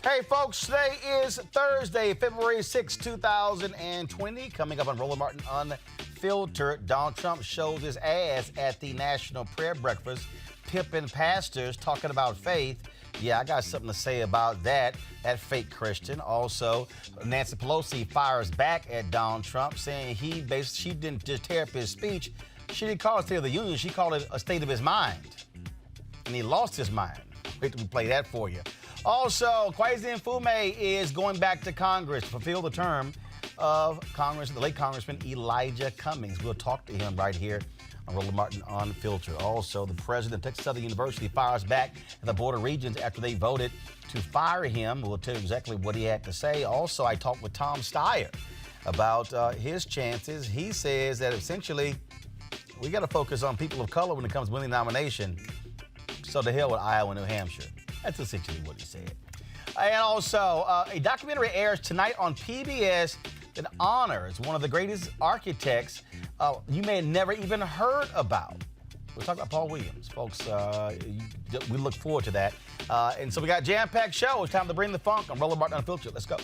Hey, folks, today is Thursday, February 6, 2020. Coming up on Roland Martin Unfiltered, Donald Trump shows his ass at the National Prayer Breakfast, pimping pastors, talking about faith. Yeah, I got something to say about that fake Christian. Also, Nancy Pelosi fires back at Donald Trump, saying she didn't just tear up his speech. She didn't call it a State of the Union. She called it a state of his mind. And he lost his mind. Wait till we play that for you. Also, Kweisi Mfume is going back to Congress to fulfill the term of the late Congressman Elijah Cummings. We'll talk to him right here on Roland Martin Unfiltered. Also, the president of Texas Southern University fires back at the Board of Regents after they voted to fire him. We'll tell you exactly what he had to say. Also, I talked with Tom Steyer about his chances. He says that essentially we got to focus on people of color when it comes to winning the nomination. So to hell with Iowa and New Hampshire. That's essentially what he said. And also, a documentary airs tonight on PBS that honors one of the greatest architects you may have never even heard about. We're talking about Paul Williams. Folks, we look forward to that. And so we got a jam-packed show. It's time to bring the funk on Roland Martin Unfiltered. Let's go.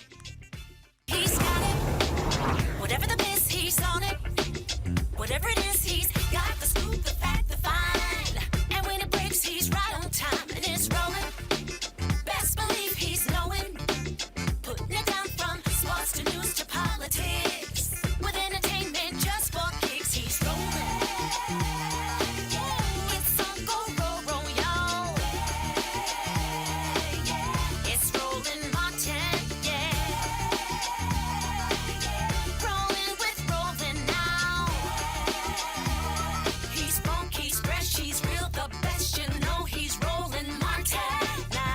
He's got it. Whatever the miss, he's on it. Whatever it is, he's got the scoop, the fact, the find. And when it breaks, he's right on time and it's rolling. Best believe he's knowing. Putting it down from sports to news to politics. With entertainment just for kicks, he's rolling. It's on go, y'all. It's Roland Martin, Rolling with Roland now. He's funky, he's fresh, he's real, the best, you know he's Roland Martin now.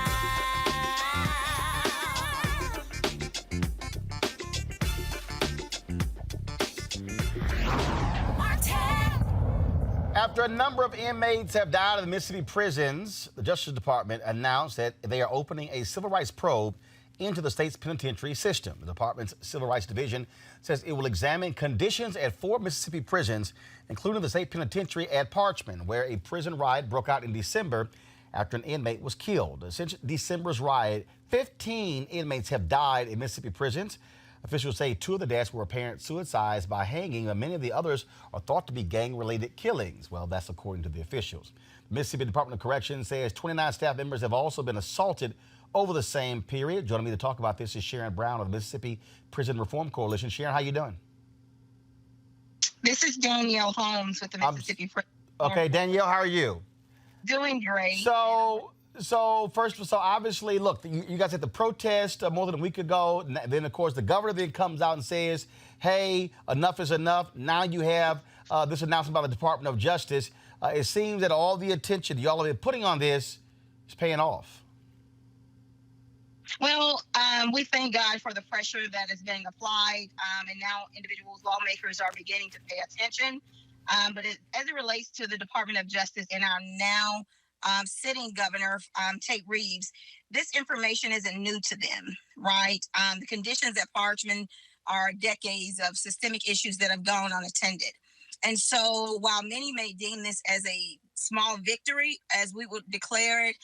After a number of inmates have died in the Mississippi prisons, the Justice Department announced that they are opening a civil rights probe into the state's penitentiary system. The department's Civil Rights Division says it will examine conditions at 4 Mississippi prisons, including the state penitentiary at Parchman, where a prison riot broke out in December after an inmate was killed. Since December's riot, 15 inmates have died in Mississippi prisons. Officials say 2 of the deaths were apparent suicides by hanging, and many of the others are thought to be gang-related killings. Well, that's according to the officials. The Mississippi Department of Corrections says 29 staff members have also been assaulted over the same period. Joining me to talk about this is Sharon Brown of the Mississippi Prison Reform Coalition. Sharon, how you doing? This is Danielle Holmes with the Mississippi Prison. Okay, Danielle, how are you? Doing great. So obviously, look, you guys had the protest more than a week ago. And then, of course, the governor then comes out and says, hey, enough is enough. Now you have this announcement by the Department of Justice. It seems that all the attention y'all have been putting on this is paying off. Well, we thank God for the pressure that is being applied, and now individuals, lawmakers are beginning to pay attention. But as it relates to the Department of Justice and our now sitting governor, Tate Reeves, this information isn't new to them, right? The conditions at Parchman are decades of systemic issues that have gone unattended. And so while many may deem this as a small victory, as we would declare it,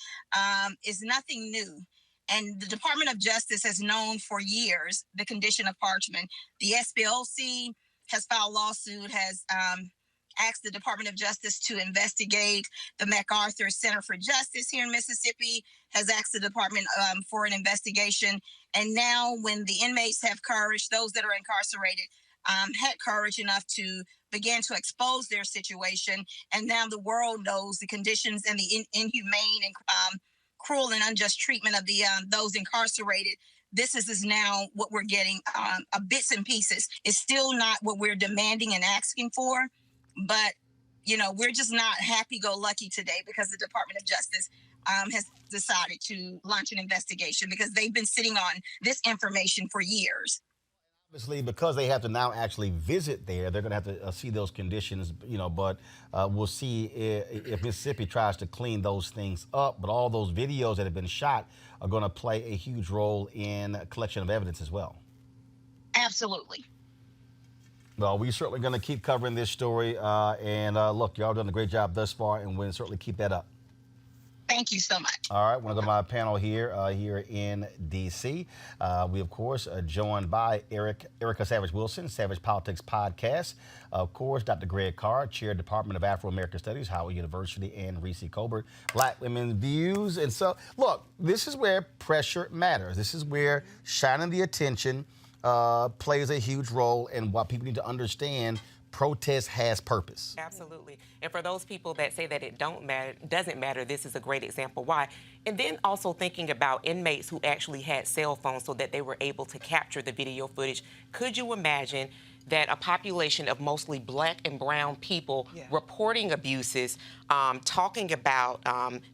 is nothing new. And the Department of Justice has known for years the condition of Parchman. The SPLC has filed a lawsuit, has asked the Department of Justice to investigate. The MacArthur Center for Justice here in Mississippi has asked the department for an investigation. And now when the inmates have courage, those that are incarcerated had courage enough to begin to expose their situation. And now the world knows the conditions and the inhumane and cruel and unjust treatment of the those incarcerated. This is now what we're getting, bits and pieces. It's still not what we're demanding and asking for. But, you know, we're just not happy-go-lucky today because the Department of Justice has decided to launch an investigation because they've been sitting on this information for years. Obviously, because they have to now actually visit there, they're going to have to see those conditions, you know, but we'll see if Mississippi tries to clean those things up. But all those videos that have been shot are going to play a huge role in collection of evidence as well. Absolutely. Well, we're certainly going to keep covering this story. And look, y'all done a great job thus far, and we'll certainly keep that up. Thank Thank you so much. All right, want to go to my panel here in D.C. We, of course, are joined by Erica Savage-Wilson, Savage Politics Podcast. Of course, Dr. Greg Carr, Chair, Department of Afro-American Studies, Howard University, and Reese Colbert, Black Women's Views. And so, look, this is where pressure matters. This is where shining the attention plays a huge role, and what people need to understand, protest has purpose. Absolutely. And for those people that say that it doesn't matter, this is a great example why. And then also thinking about inmates who actually had cell phones so that they were able to capture the video footage. Could you imagine that a population of mostly Black and brown people reporting abuses, talking about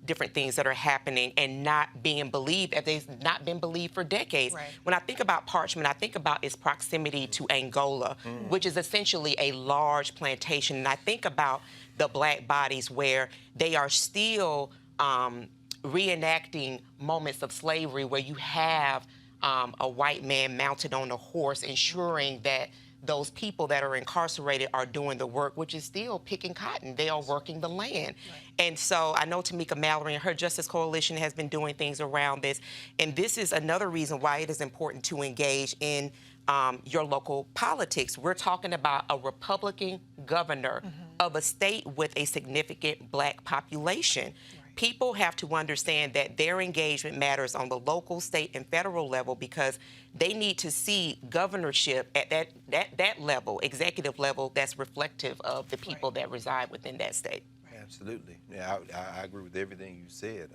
different things that are happening and not being believed, as they've not been believed for decades? Right. When I think about Parchment, I think about its proximity to Angola, which is essentially a large plantation. And I think about the Black bodies where they are still reenacting moments of slavery, where you have a white man mounted on a horse, ensuring that those people that are incarcerated are doing the work, which is still picking cotton. They are working the land. Right. And so I know Tamika Mallory and her Justice Coalition has been doing things around this. And this is another reason why it is important to engage in your local politics. We're talking about a Republican governor of a state with a significant Black population. Right. People have to understand that their engagement matters on the local, state, and federal level, because they need to see governorship at that level, executive level, that's reflective of the people that reside within that state. Absolutely. Yeah, I agree with everything you said,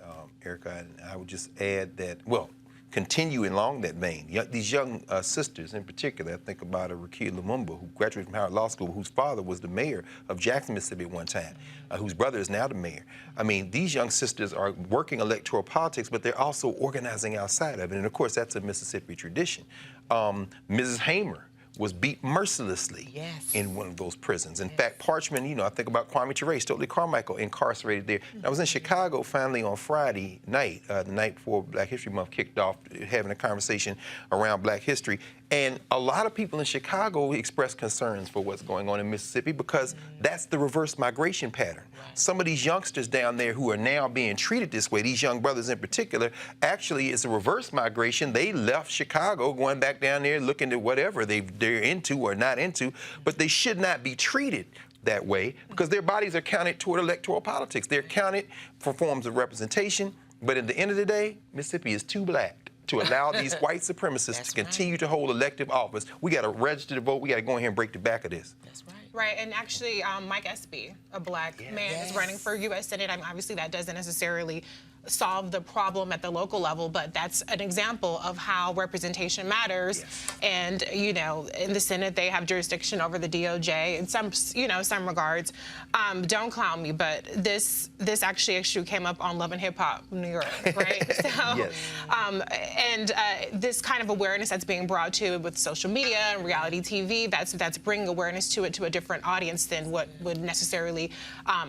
Erica, and I would just add that, well, continuing along that vein, these young sisters in particular, I think about Rakia Lumumba, who graduated from Howard Law School, whose father was the mayor of Jackson, Mississippi at one time, whose brother is now the mayor. I mean, these young sisters are working electoral politics, but they're also organizing outside of it. And of course, that's a Mississippi tradition. Mrs. Hamer was beat mercilessly in one of those prisons. In fact, Parchment, you know, I think about Kwame Ture, Stokely Carmichael, incarcerated there. I was in Chicago finally on Friday night, the night before Black History Month kicked off, having a conversation around Black history. And a lot of people in Chicago expressed concerns for what's going on in Mississippi, because that's the reverse migration pattern. Right. Some of these youngsters down there who are now being treated this way, these young brothers in particular, actually it's a reverse migration. They left Chicago going back down there looking at whatever they're into or not into, but they should not be treated that way, because their bodies are counted toward electoral politics. They're counted for forms of representation, but at the end of the day, Mississippi is too Black to allow these white supremacists to continue to hold elective office. We got to register to vote. We got to go in here and break the back of this. That's right. Right, and actually, Mike Espy, a Black man, is running for U.S. Senate. I mean, obviously, that doesn't necessarily solve the problem at the local level, but that's an example of how representation matters. And, you know, in the Senate, they have jurisdiction over the DOJ in some regards. Don't clown me, but this actually issue came up on Love and Hip Hop New York, right? So, this kind of awareness that's being brought to it with social media and reality TV, that's bringing awareness to it to a different audience than what would necessarily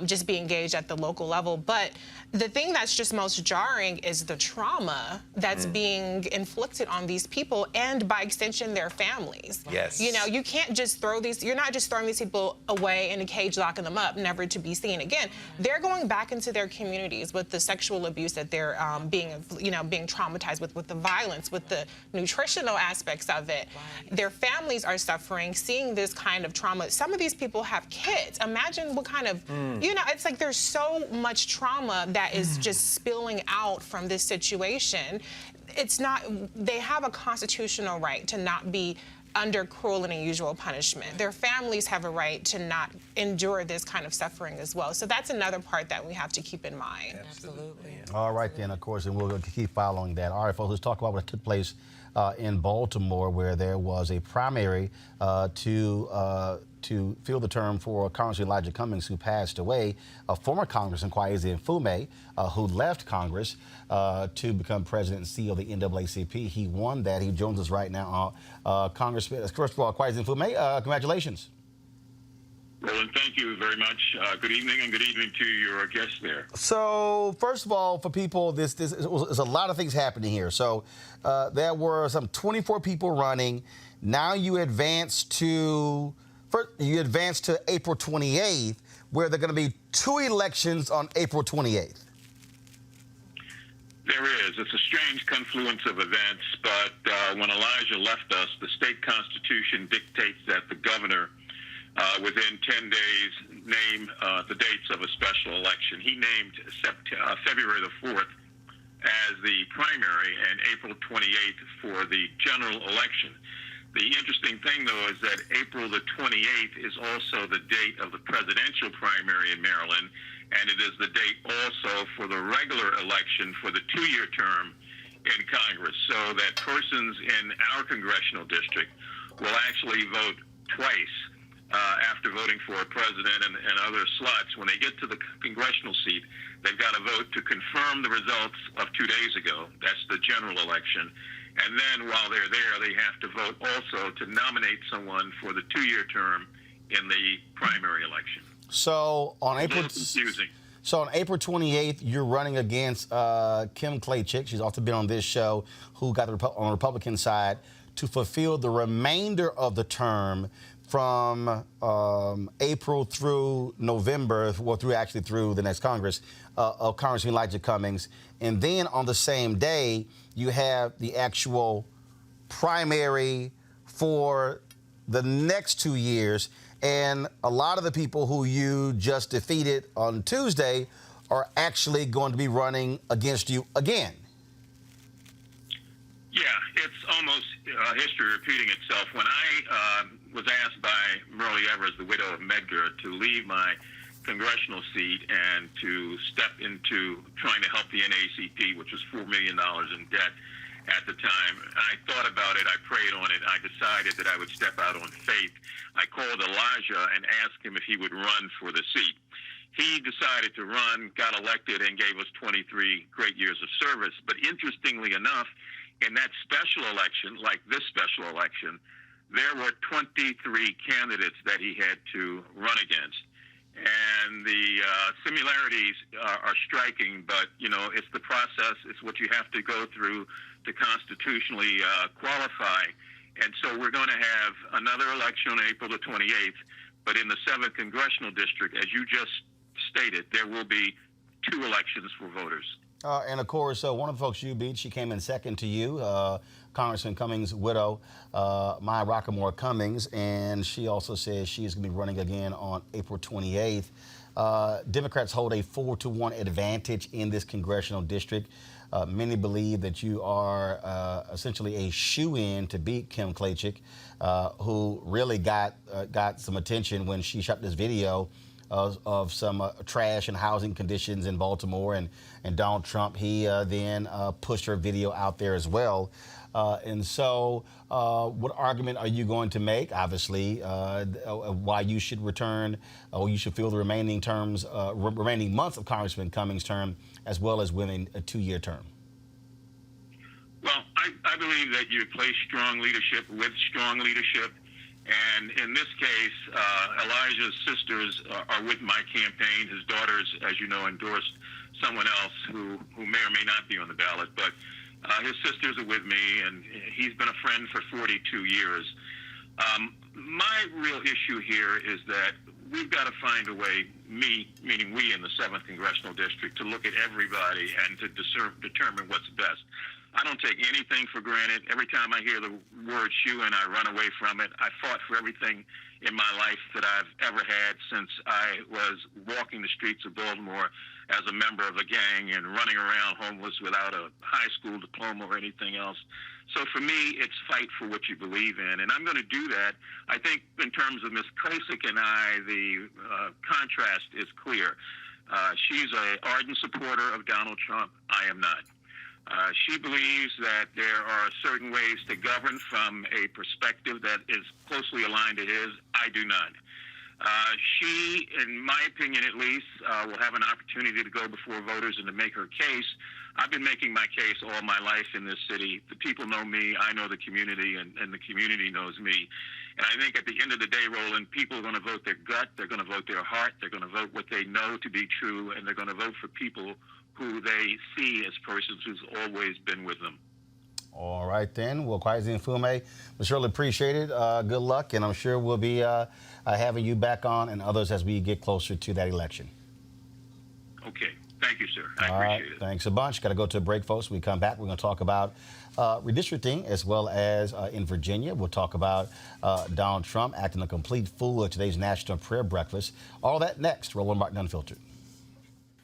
just be engaged at the local level. But the thing that's just most jarring is the trauma that's being inflicted on these people, and by extension, their families. Yes. You know, you can't just you're not just throwing these people away in a cage, locking them up, never to be seen again. They're going back into their communities with the sexual abuse that they're being traumatized with the violence, with the nutritional aspects of it. Right. Their families are suffering, seeing this kind of trauma. Some of these people have kids. Imagine what kind of, you know, it's like there's so much trauma that is just spilling out from this situation. It's not, they have a constitutional right to not be under cruel and unusual punishment. Their families have a right to not endure this kind of suffering as well. So that's another part that we have to keep in mind. Absolutely. All right, then, of course, and we'll keep following that. All right, folks, let's talk about what took place in Baltimore, where there was a primary to fill the term for Congressman Elijah Cummings, who passed away, a former Congressman Kweisi Mfume, who left Congress to become president and CEO of the NAACP. He won that. He joins us right now. Congressman, first of all, Kweisi Mfume, congratulations. Roland, thank you very much. Good evening, and good evening to your guests there. So, first of all, for people, there's a lot of things happening here. So, there were some 24 people running. Now you advance to April 28th, where there are going to be 2 elections on April 28th. There is. It's a strange confluence of events, but when Elijah left us, the state constitution dictates that the governor, within 10 days, name the dates of a special election. He named February the 4th as the primary and April 28th for the general election. The interesting thing, though, is that April the 28th is also the date of the presidential primary in Maryland, and it is the date also for the regular election for the two-year term in Congress, so that persons in our congressional district will actually vote twice after voting for a president and other slots. When they get to the congressional seat, they've got to vote to confirm the results of 2 days ago. That's the general election. And then while they're there, they have to vote also to nominate someone for the two-year term in the primary election. So on April, confusing. So on April 28th, you're running against Kim Klachik. She's also been on this show, who got on the Republican side to fulfill the remainder of the term from April through November, well, through the next Congress, of Congressman Elijah Cummings. And then on the same day, you have the actual primary for the next 2 years. And a lot of the people who you just defeated on Tuesday are actually going to be running against you again. Yeah, it's almost history repeating itself. When I was asked by Merle Evers, the widow of Medgar, to leave my congressional seat and to step into trying to help the NAACP, which was $4 million in debt at the time, I thought about it, I prayed on it, I decided that I would step out on faith. I called Elijah and asked him if he would run for the seat. He decided to run, got elected, and gave us 23 great years of service. But interestingly enough, in that special election, like this special election, there were 23 candidates that he had to run against. And the similarities are striking, but, you know, it's the process. It's what you have to go through to constitutionally qualify. And so we're going to have another election on April the 28th, but in the 7th Congressional District, as you just stated, there will be 2 elections for voters. And of course, one of the folks you beat, she came in second to you, Congressman Cummings' widow, Maya Rockmore Cummings, and she also says she's going to be running again on April 28th. Democrats hold a 4-1 advantage in this congressional district. Many believe that you are essentially a shoo-in to beat Kim Klachik, who really got some attention when she shot this video of some trash and housing conditions in Baltimore, and Donald Trump, he then pushed her video out there as well. And so what argument are you going to make, obviously, why you should return, or you should fill the remaining months of Congressman Cummings' term, as well as winning a 2-year term? Well, I believe that you place strong leadership with strong leadership. And in this case, Elijah's sisters are with my campaign. His daughters, as you know, endorsed someone else who may or may not be on the ballot. But his sisters are with me, and he's been a friend for 42 years. My real issue here is that we've got to find a way, meaning we in the 7th Congressional District, to look at everybody and to determine what's best. I don't take anything for granted. Every time I hear the word shoo-in, I run away from it. I fought for everything in my life that I've ever had since I was walking the streets of Baltimore as a member of a gang and running around homeless without a high school diploma or anything else. So for me, it's fight for what you believe in, and I'm going to do that. I think in terms of Ms. Klachik and I, the contrast is clear. She's an ardent supporter of Donald Trump. I am not. She believes that there are certain ways to govern from a perspective that is closely aligned to his. I do not. She, in my opinion at least, will have an opportunity to go before voters and to make her case. I've been making my case all my life in this city. The people know me, I know the community, and the community knows me. And I think at the end of the day, Roland, people are going to vote their gut, they're going to vote their heart, they're going to vote what they know to be true, and they're going to vote for people who they see as persons who's always been with them. All right, then. Well, Kweisi Mfume, we surely appreciate it. Good luck, and I'm sure we'll be having you back on and others as we get closer to that election. Okay. Thank you, sir. I All right, appreciate it. thanks a bunch. Got to go to a break, folks. When we come back, we're going to talk about redistricting as well as in Virginia. We'll talk about Donald Trump acting a complete fool at today's National Prayer Breakfast. All that next. Roland Martin Unfiltered.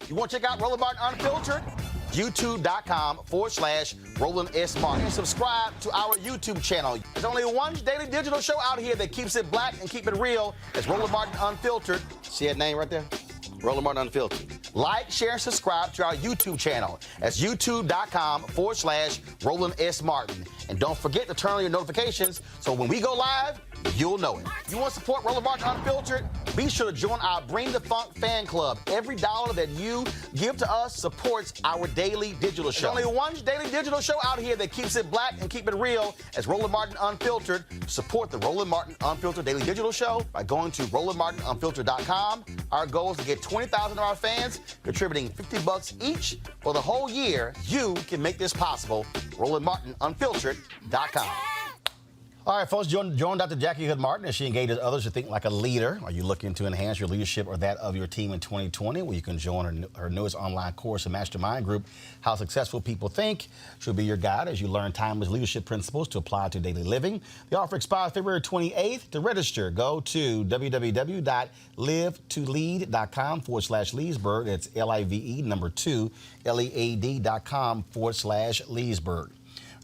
You want to check out Roland Martin Unfiltered? YouTube.com/Roland S. Martin. And subscribe to our YouTube channel. There's only one daily digital show out here that keeps it black and keep it real. It's Roland Martin Unfiltered. See that name right there? Roland Martin Unfiltered. Like, share, and subscribe to our YouTube channel. That's youtube.com/Roland S. Martin. And don't forget to turn on your notifications so when we go live, you'll know it. You want to support Roland Martin Unfiltered? Be sure to join our Bring the Funk fan club. Every dollar that you give to us supports our daily digital show. There's only one daily digital show out here that keeps it black and keep it real. It's Roland Martin Unfiltered. Support the Roland Martin Unfiltered daily digital show by going to RolandMartinUnfiltered.com. Our goal is to get 20,000 of our fans contributing $50 each for the whole year. You can make this possible. RolandMartinUnfiltered.com. All right, folks, join Dr. Jackie Hood Martin as she engages others to think like a leader. Are you looking to enhance your leadership or that of your team in 2020? Well, you can join her newest online course and mastermind group, How Successful People Think. She'll be your guide as you learn timeless leadership principles to apply to daily living. The offer expires February 28th. To register, go to www.livetolead.com/Leesburg. That's LIVE number 2, LEAD.com/Leesburg.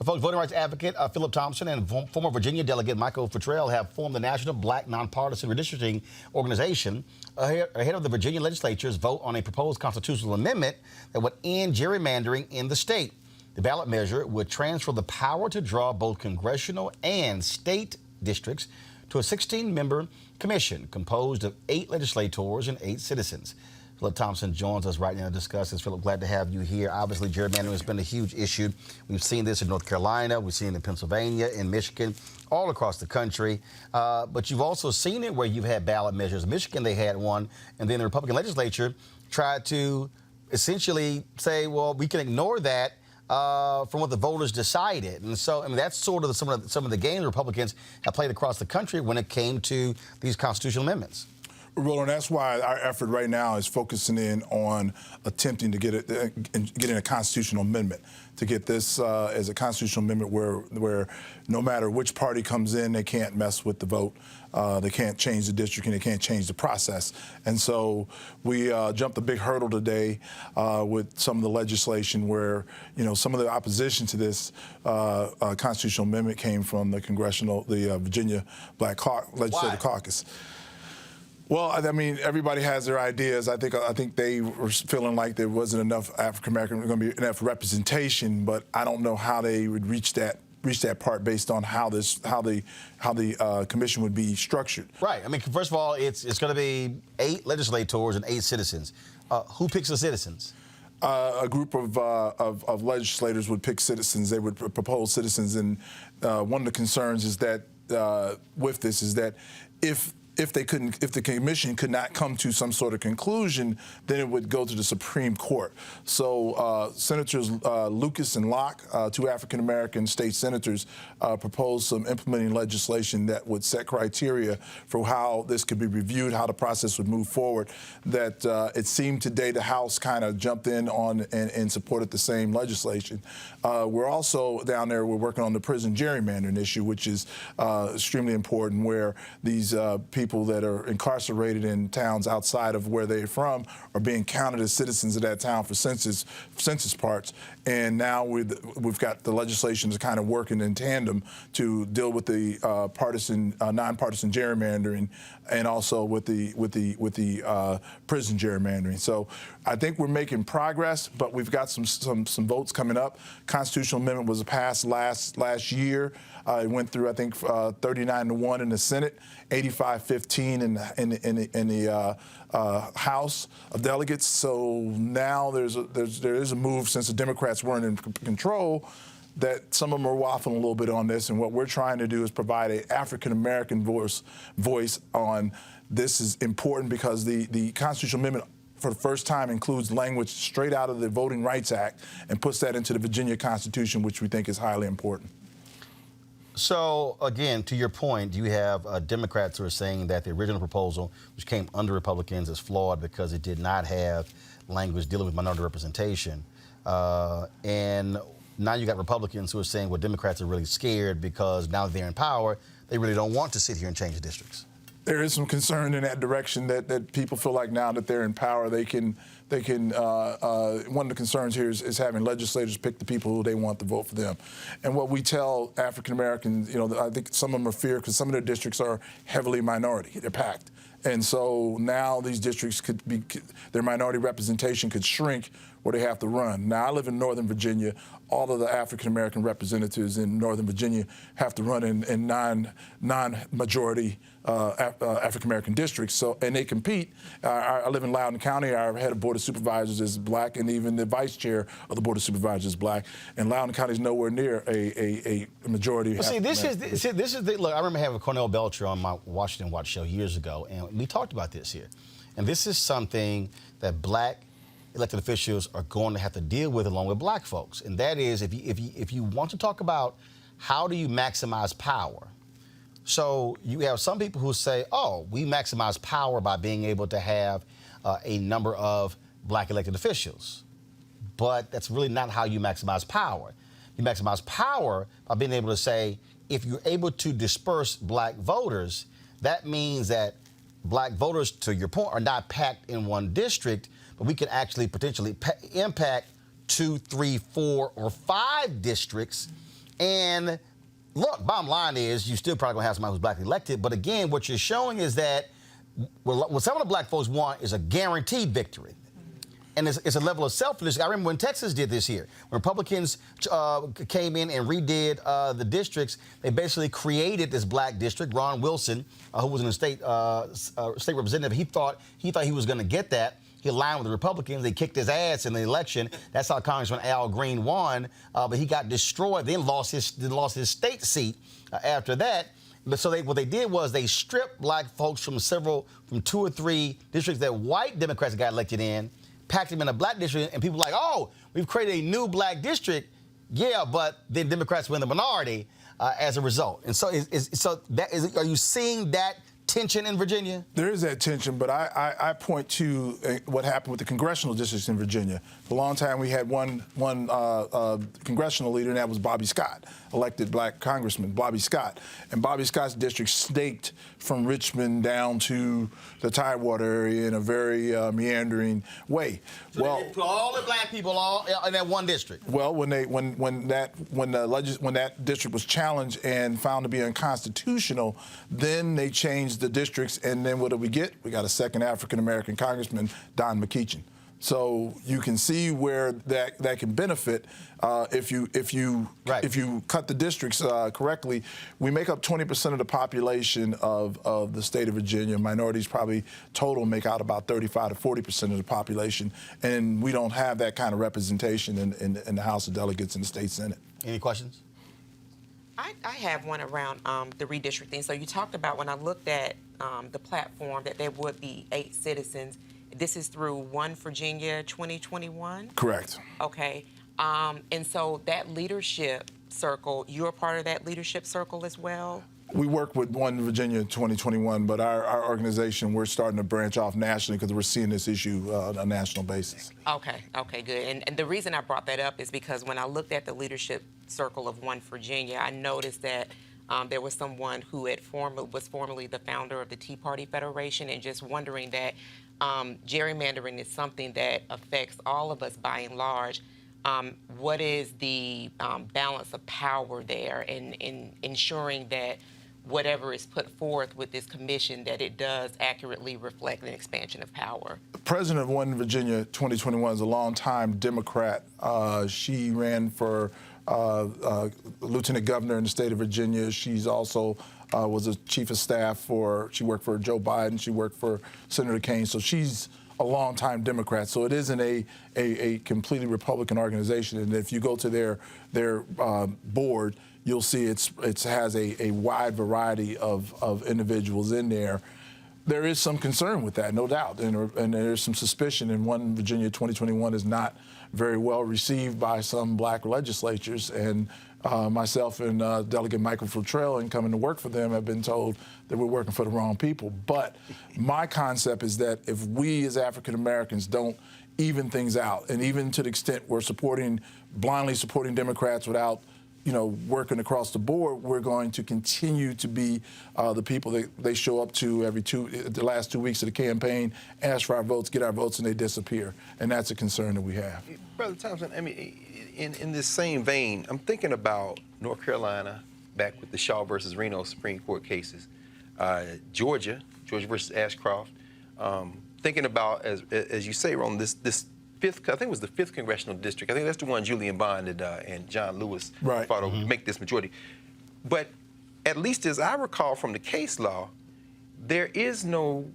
Folks, voting rights advocate Philip Thompson and former Virginia delegate Michael Futrell have formed the National Black Nonpartisan Redistricting Organization ahead of the Virginia legislature's vote on a proposed constitutional amendment that would end gerrymandering in the state. The ballot measure would transfer the power to draw both congressional and state districts to a 16-member commission composed of 8 legislators and 8 citizens. Philip Thompson joins us right now to discuss this. Philip, glad to have you here. Obviously, gerrymandering has been a huge issue. We've seen this in North Carolina. We've seen it in Pennsylvania, in Michigan, all across the country. But you've also seen it where you've had ballot measures. In Michigan, they had one, and then the Republican legislature tried to essentially say, well, we can ignore that from what the voters decided. And so, I mean, that's sort of some of the games Republicans have played across the country when it came to these constitutional amendments. Roland, that's why our effort right now is focusing in on attempting to get in a constitutional amendment, to get this as a constitutional amendment where no matter which party comes in, they can't mess with the vote, they can't change the district, and they can't change the process. And so we jumped a big hurdle today with some of the legislation where, you know, some of the opposition to this constitutional amendment came from the Virginia Black Legislative Caucus. Well, I mean, everybody has their ideas. I think they were feeling like there wasn't enough African American, going to be enough representation, but I don't know how they would reach that part based on how the commission would be structured. Right. I mean, first of all, it's going to be 8 legislators and 8 citizens. Who picks the citizens? A group of legislators would pick citizens. They would propose citizens, and one of the concerns is that with this is that if the commission could not come to some sort of conclusion, then it would go to the Supreme Court. So Senators Lucas and Locke, 2 African-American state senators, proposed some implementing legislation that would set criteria for how this could be reviewed, how the process would move forward. That it seemed today the House kind of jumped in on and supported the same legislation. We're also down there, we're working on the prison gerrymandering issue, which is extremely important, where these people that are incarcerated in towns outside of where they're from are being counted as citizens of that town for census parts. And now we've got the legislation is kind of working in tandem to deal with the nonpartisan gerrymandering, and also with the prison gerrymandering. So I think we're making progress, but we've got some votes coming up. Constitutional amendment was passed last year. It went through, I think, 39-1 in the Senate, 85-15 in the House of Delegates. So now there is a move, since the Democrats weren't in control, that some of them are waffling a little bit on this. And what we're trying to do is provide an African-American voice on this. Is important because the constitutional amendment, for the first time, includes language straight out of the Voting Rights Act and puts that into the Virginia Constitution, which we think is highly important. So, again, to your point, you have Democrats who are saying that the original proposal, which came under Republicans, is flawed because it did not have language dealing with minority representation. And now you got Republicans who are saying, well, Democrats are really scared because now that they're in power, they really don't want to sit here and change the districts. There is some concern in that direction that people feel like now that they're in power, they can. One of the concerns here is having legislators pick the people who they want to vote for them. And what we tell African Americans, I think some of them are feared because some of their districts are heavily minority. They're packed. And so now these districts their minority representation could shrink where they have to run. Now, I live in Northern Virginia. All of the African-American representatives in Northern Virginia have to run in non-majority African-American districts. So, and they compete. I live in Loudoun County. Our head of Board of Supervisors is black, and even the vice chair of the Board of Supervisors is black. And Loudoun County is nowhere near a majority. Well, this is the look. I remember having Cornell Belcher on my Washington Watch show years ago, and we talked about this here. And this is something that black elected officials are going to have to deal with along with black folks. And that is, if you want to talk about how do you maximize power, so you have some people who say, oh, we maximize power by being able to have a number of black elected officials. But that's really not how you maximize power. You maximize power by being able to say, if you're able to disperse black voters, that means that black voters, to your point, are not packed in one district, but we can actually potentially impact 2, 3, 4, or 5 districts. And look, bottom line is you still probably gonna have somebody who's black elected, but again, what you're showing is that what some of the black folks want is a guaranteed victory. And it's a level of selfishness. I remember when Texas did this here. When Republicans came in and redid the districts, they basically created this black district. Ron Wilson, who was in the state representative, he thought he was going to get that. He aligned with the Republicans. They kicked his ass in the election. That's how Congressman Al Green won. But he got destroyed. Then lost his state seat after that. But so what they did was they stripped black folks from 2 or 3 districts that white Democrats got elected in, packed them in a black district, and people were like, oh, we've created a new black district. Yeah, but then Democrats were in the minority as a result. And so, are you seeing that tension in Virginia? There is that tension, but I point to what happened with the congressional districts in Virginia. For a long time, we had one congressional leader, and that was Bobby Scott, elected black congressman, Bobby Scott. And Bobby Scott's district snaked from Richmond down to the Tidewater area in a very meandering way. So they put all the black people all in that one district. Well, when that district was challenged and found to be unconstitutional, then they changed the districts, and then what do we get? We got a second African-American congressman, Don McEachin. So you can see where that can benefit if you cut the districts correctly. We make up 20% of the population of the state of Virginia. Minorities probably total make out about 35 to 40% of the population, and we don't have that kind of representation in the House of Delegates and the state Senate. Any questions? I have one around the redistricting. So you talked about, when I looked at the platform, that there would be 8 citizens. This is through One Virginia 2021? Correct. Okay. And so that leadership circle, you're a part of that leadership circle as well? We work with One Virginia 2021, but our organization, we're starting to branch off nationally because we're seeing this issue on a national basis. Okay, good. And the reason I brought that up is because when I looked at the leadership circle of One Virginia, I noticed that there was someone who was formerly the founder of the Tea Party Federation, and just wondering that gerrymandering is something that affects all of us by and large. What is the balance of power there in ensuring that whatever is put forth with this commission, that it does accurately reflect an expansion of power? The president of One Virginia 2021 is a longtime Democrat. She ran for lieutenant governor in the state of Virginia. She's also was a chief of staff she worked for Joe Biden. She worked for Senator Kane. So she's a longtime Democrat. So it isn't a completely Republican organization. And if you go to their board, you'll see it has a wide variety of individuals in there. There is some concern with that, no doubt, and there's some suspicion. And One Virginia 2021 is not very well received by some black legislatures. And myself and Delegate Michael Futrell, in coming to work for them, have been told that we're working for the wrong people. But my concept is that if we as African Americans don't even things out. And even to the extent we're blindly supporting Democrats without, working across the board, we're going to continue to be the people that they show up to the last 2 weeks of the campaign, ask for our votes, get our votes, and they disappear. And that's a concern that we have. Brother Thompson, I mean, in this same vein, I'm thinking about North Carolina, back with the Shaw versus Reno Supreme Court cases, Georgia versus Ashcroft. Thinking about, as you say, Roland, this fifth, I think it was the 5th congressional district. I think that's the one Julian Bond and John Lewis fought to make this majority. But at least as I recall from the case law, there is no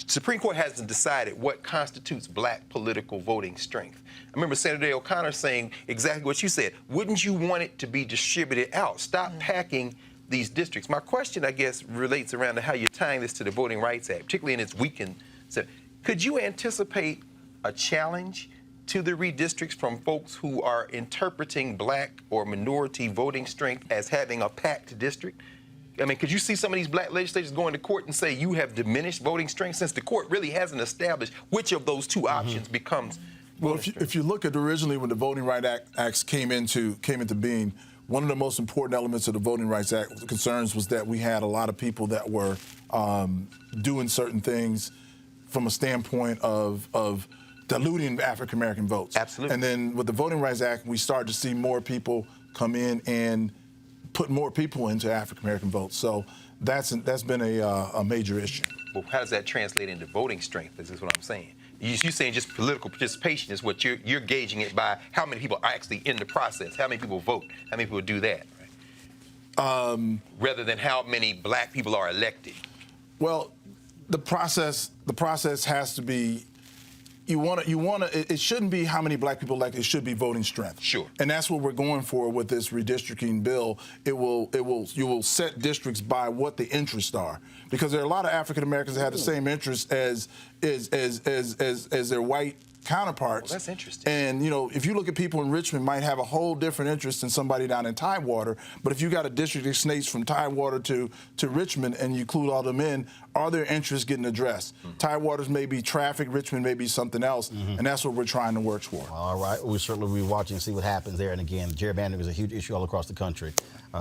Supreme Court hasn't decided what constitutes black political voting strength. I remember Senator O'Connor saying exactly what you said. Wouldn't you want it to be distributed out? Stop packing these districts. My question, I guess, relates around to how you're tying this to the Voting Rights Act, particularly in its weakened. So, could you anticipate a challenge to the redistricts from folks who are interpreting black or minority voting strength as having a packed district? I mean, could you see some of these black legislators going to court and say you have diminished voting strength, since the court really hasn't established which of those two options becomes? Well, if you look at originally when the Voting Rights Acts came into being, one of the most important elements of the Voting Rights Act concerns was that we had a lot of people that were doing certain things from a standpoint of diluting African American votes. Absolutely. And then with the Voting Rights Act, we started to see more people come in and put more people into African American votes. So that's been a major issue. Well, how does that translate into voting strength? This is what I'm saying. You're saying just political participation is what you're gauging it by how many people are actually in the process, how many people vote, how many people do that, right? Rather than how many black people are elected. Well, the process has to be. It shouldn't be how many black people elect. It should be voting strength. Sure. And that's what we're going for with this redistricting bill. You will set districts by what the interests are, because there are a lot of African Americans that have the same interests as their white counterparts. Well, that's interesting. And if you look at people in Richmond, might have a whole different interest than somebody down in Tidewater. But if you got a district that snakes from Tidewater to Richmond and you include all them in, are their interests getting addressed? Tidewater's may be traffic, Richmond may be something else, and that's what we're trying to work for. All right, we'll certainly be watching and see what happens there. And again, gerrymandering is a huge issue all across the country.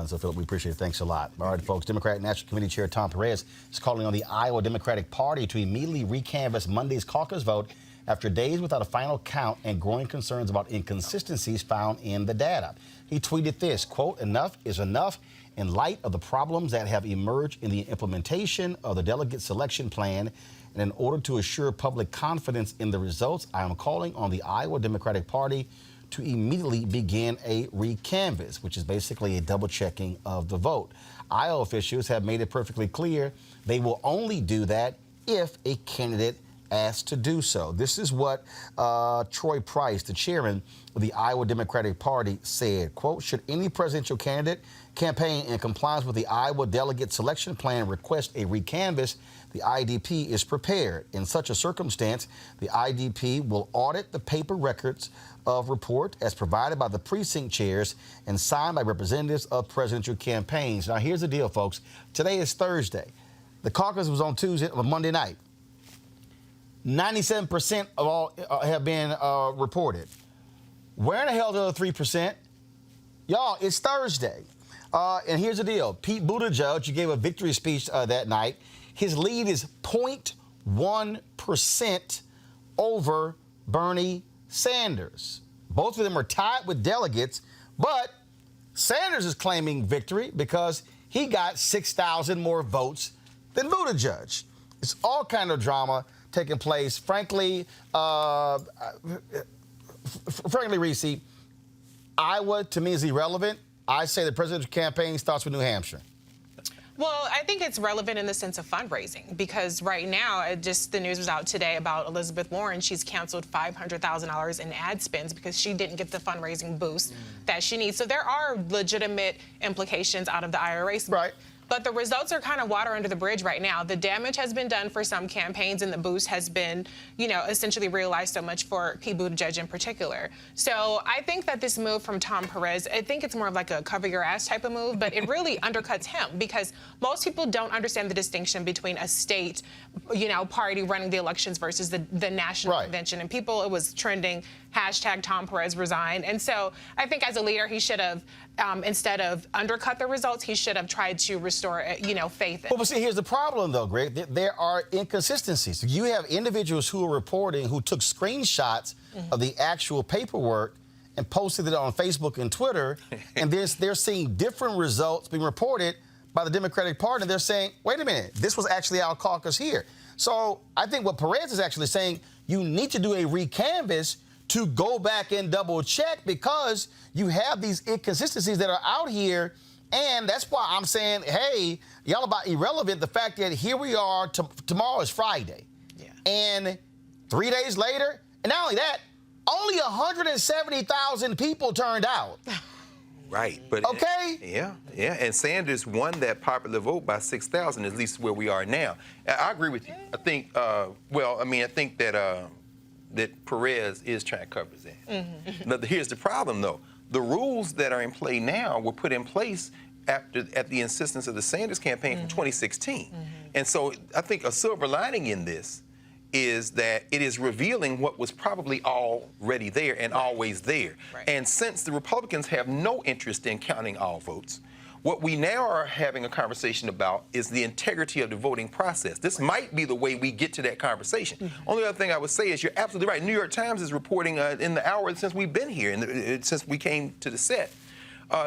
So, Philip, we appreciate it. Thanks a lot. All right, folks, Democratic National Committee Chair Tom Perez is calling on the Iowa Democratic Party to immediately recanvass Monday's caucus vote after days without a final count and growing concerns about inconsistencies found in the data. He tweeted this, quote, "Enough is enough. In light of the problems that have emerged in the implementation of the delegate selection plan, and in order to assure public confidence in the results, I am calling on the Iowa Democratic Party to immediately begin a recanvass," which is basically a double checking of the vote. Iowa officials have made it perfectly clear they will only do that if a candidate asked to do so. This is what Troy Price, the chairman of the Iowa Democratic Party, said, quote, "Should any presidential candidate campaign in compliance with the Iowa delegate selection plan request a recanvass, the IDP is prepared. In such a circumstance, the IDP will audit the paper records of report as provided by the precinct chairs and signed by representatives of presidential campaigns." Now, here's the deal, folks. Today is Thursday. The caucus was on Monday night. 97% of all have been reported. Where in the hell are the other 3%? Y'all, it's Thursday. And here's the deal. Pete Buttigieg, you gave a victory speech that night. His lead is 0.1% over Bernie Sanders. Both of them are tied with delegates, but Sanders is claiming victory because he got 6,000 more votes than Buttigieg. It's all kind of drama taking place. Frankly, Reese, Iowa to me is irrelevant. I say the presidential campaign starts with New Hampshire. Well, I think it's relevant in the sense of fundraising, because right now, the news was out today about Elizabeth Warren. She's canceled $500,000 in ad spends because she didn't get the fundraising boost that she needs. So there are legitimate implications out of the IRA. Right. But the results are kind of water under the bridge right now. The damage has been done for some campaigns, and the boost has been, essentially realized so much for Pete Buttigieg in particular. So I think that this move from Tom Perez, I think it's more of like a cover your ass type of move, but it really undercuts him because most people don't understand the distinction between a state, party running the elections versus the national convention. And people, it was trending, hashtag Tom Perez resigned. And so I think as a leader, he should have, instead of undercut the results, he should have tried to restore, faith. Well, see, here's the problem, though, Greg. There are inconsistencies. You have individuals who are reporting who took screenshots of the actual paperwork and posted it on Facebook and Twitter, and they're seeing different results being reported by the Democratic Party, and they're saying, wait a minute, this was actually our caucus here. So I think what Perez is actually saying, you need to do a recanvass to go back and double check because you have these inconsistencies that are out here. And that's why I'm saying, hey, y'all about irrelevant. The fact that here we are, tomorrow is Friday. Yeah. And 3 days later, and not only that, only 170,000 people turned out. Right. But okay. Yeah. And Sanders won that popular vote by 6,000, at least where we are now. I agree with you. I think, I think that Perez is trying to cover his ass. But here's the problem, though. The rules that are in play now were put in place at the insistence of the Sanders campaign from 2016. And so I think a silver lining in this is that it is revealing what was probably already there and always there. And since the Republicans have no interest in counting all votes, what we now are having a conversation about is the integrity of the voting process. This might be the way we get to that conversation. Only other thing I would say is you're absolutely right. New York Times is reporting in the hour since we've been here, since we came to the set.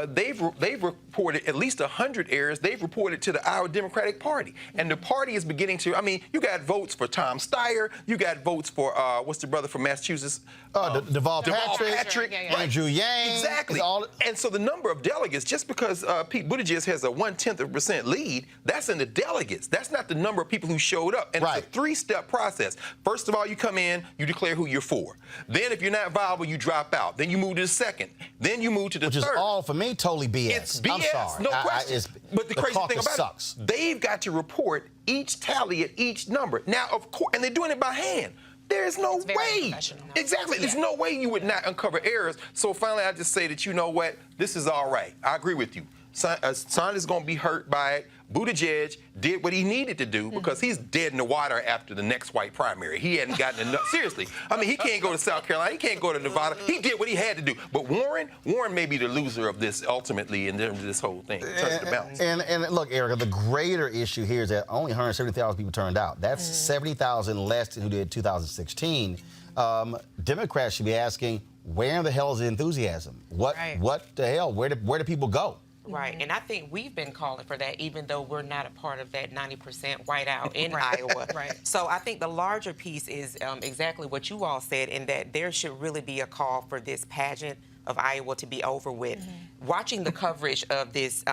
They've reported at least 100 errors. They've reported to the Iowa Democratic Party. And the party is beginning to, you got votes for Tom Steyer. You got votes for, what's the brother from Massachusetts? Deval Patrick, Andrew Yang. Exactly. And so the number of delegates, just because Pete Buttigieg has a 0.1% lead, that's in the delegates. That's not the number of people who showed up. And it's a three-step process. First of all, you come in, you declare who you're for. Then if you're not viable, you drop out. Then you move to the second. Then you move to the third. Which is all, for me, totally BS. It's BS, I'm sorry. no question. But the crazy thing about sucks. it, they've got to report each tally at each number. Now, of course, and they're doing it by hand. There's no way. Exactly. There's no way you would not uncover errors. So finally, I just say that, you know what? This is all right. I agree with you. Sanders is going to be hurt by it. Buttigieg did what he needed to do because he's dead in the water after the next white primary. He hadn't gotten enough. Seriously. He can't go to South Carolina. He can't go to Nevada. He did what he had to do. But Warren may be the loser of this ultimately in terms of this whole thing. And look, Erica, the greater issue here is that only 170,000 people turned out. That's 70,000 less than who did 2016. Democrats should be asking, where in the hell is the enthusiasm? What the hell? Where do people go? Right, and I think we've been calling for that, even though we're not a part of that 90% whiteout in Iowa. So I think the larger piece is exactly what you all said, in that there should really be a call for this pageant of Iowa to be over with. Watching the coverage of this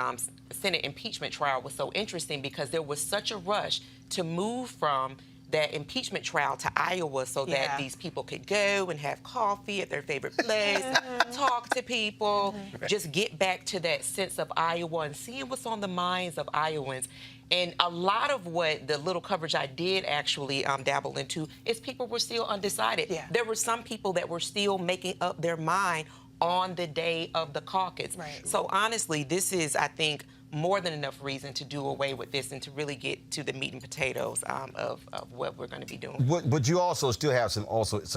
Senate impeachment trial was so interesting because there was such a rush to move from that impeachment trial to Iowa so that these people could go and have coffee at their favorite place, talk to people, just get back to that sense of Iowa and seeing what's on the minds of Iowans. And a lot of what the little coverage I did actually dabble into is people were still undecided. There were some people that were still making up their mind on the day of the caucus. So honestly, this is, I think, more than enough reason to do away with this and to really get to the meat and potatoes of what we're going to be doing. But you also still have some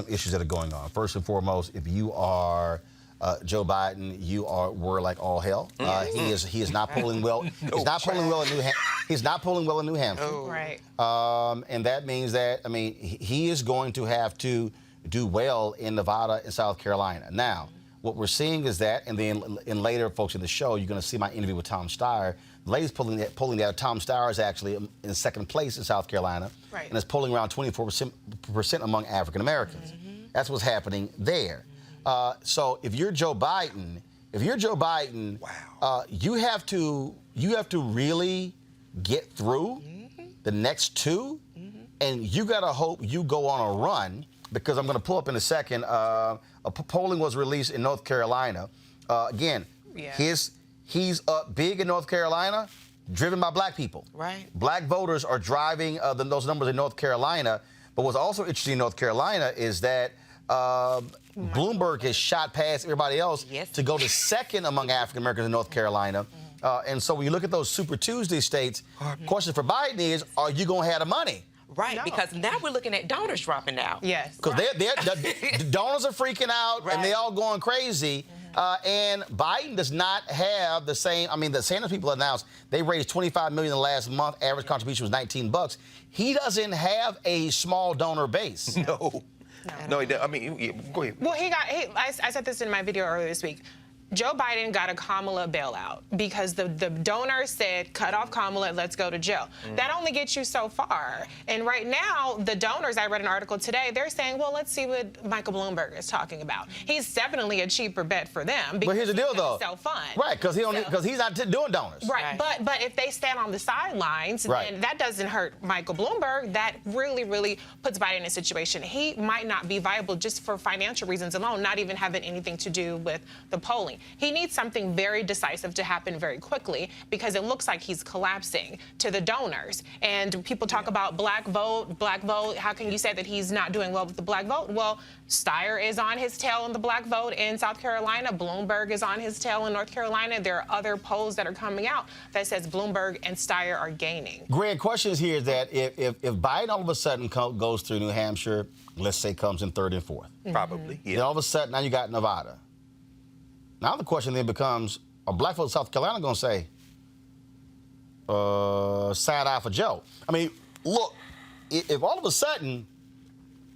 issues that are going on. First and foremost, if you are Joe Biden, we're like all hell. He is not pulling well. He's not pulling well in New Hampshire. And that means that he is going to have to do well in Nevada and South Carolina. Now, what we're seeing is that, and then in later, folks, in the show, you're going to see my interview with Tom Steyer. The lady's polling that Tom Steyer is actually in second place in South Carolina, and is polling around 24% among African Americans. That's what's happening there. So if you're Joe Biden, you have to really get through the next two, and you got to hope you go on a run, because I'm going to pull up in a second. Polling was released in North Carolina. Again, he's up big in North Carolina, driven by black people. Right. Black voters are driving those numbers in North Carolina. But what's also interesting in North Carolina is that Bloomberg has shot past everybody else to go to second among African Americans in North Carolina. And so when you look at those Super Tuesday states, question for Biden is, are you going to have the money? Right, because now we're looking at donors dropping out. Yes. Because the donors are freaking out and they all going crazy. And Biden does not have the same. I mean, the Sanders people announced they raised $25 million in the last month. Average contribution was $19. He doesn't have a small donor base. No, he doesn't. I mean, go ahead. Well, I said this in my video earlier this week. Joe Biden got a Kamala bailout because the donors said, cut off Kamala, let's go to jail. That only gets you so far. And right now, the donors, I read an article today, they're saying, well, let's see what Michael Bloomberg is talking about. He's definitely a cheaper bet for them. But here's the deal, though. Self-fund. Right, because he's not doing donors. Right, but if they stand on the sidelines, then that doesn't hurt Michael Bloomberg. That really, really puts Biden in a situation. He might not be viable just for financial reasons alone, not even having anything to do with the polling. He needs something very decisive to happen very quickly because it looks like he's collapsing to the donors. And people talk about black vote. How can you say that he's not doing well with the black vote? Well, Steyer is on his tail in the black vote in South Carolina. Bloomberg is on his tail in North Carolina. There are other polls that are coming out that says Bloomberg and Steyer are gaining. Grant, question is here is that if Biden all of a sudden goes through New Hampshire, let's say comes in third and fourth. Probably, yeah. Then all of a sudden, now you got Nevada. Now the question then becomes, are black folks in South Carolina going to say, side eye for Joe? I mean, look, if all of a sudden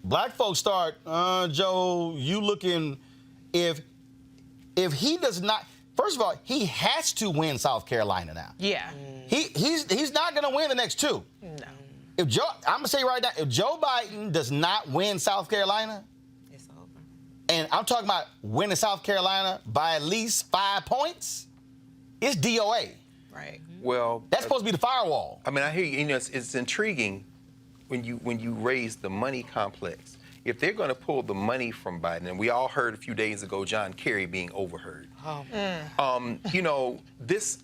black folks start, Joe, you looking, if he does not, first of all, he has to win South Carolina now. Yeah. He's not going to win the next two. No. I'm going to say right now, if Joe Biden does not win South Carolina, It's over. and I'm talking about winning South Carolina by at least 5 points, it's DOA. Right. Well, That's supposed to be the firewall. I mean, I hear you. You know, it's intriguing when you raise the money complex. If they're going to pull the money from Biden, and we all heard a few days ago John Kerry being overheard. You know, this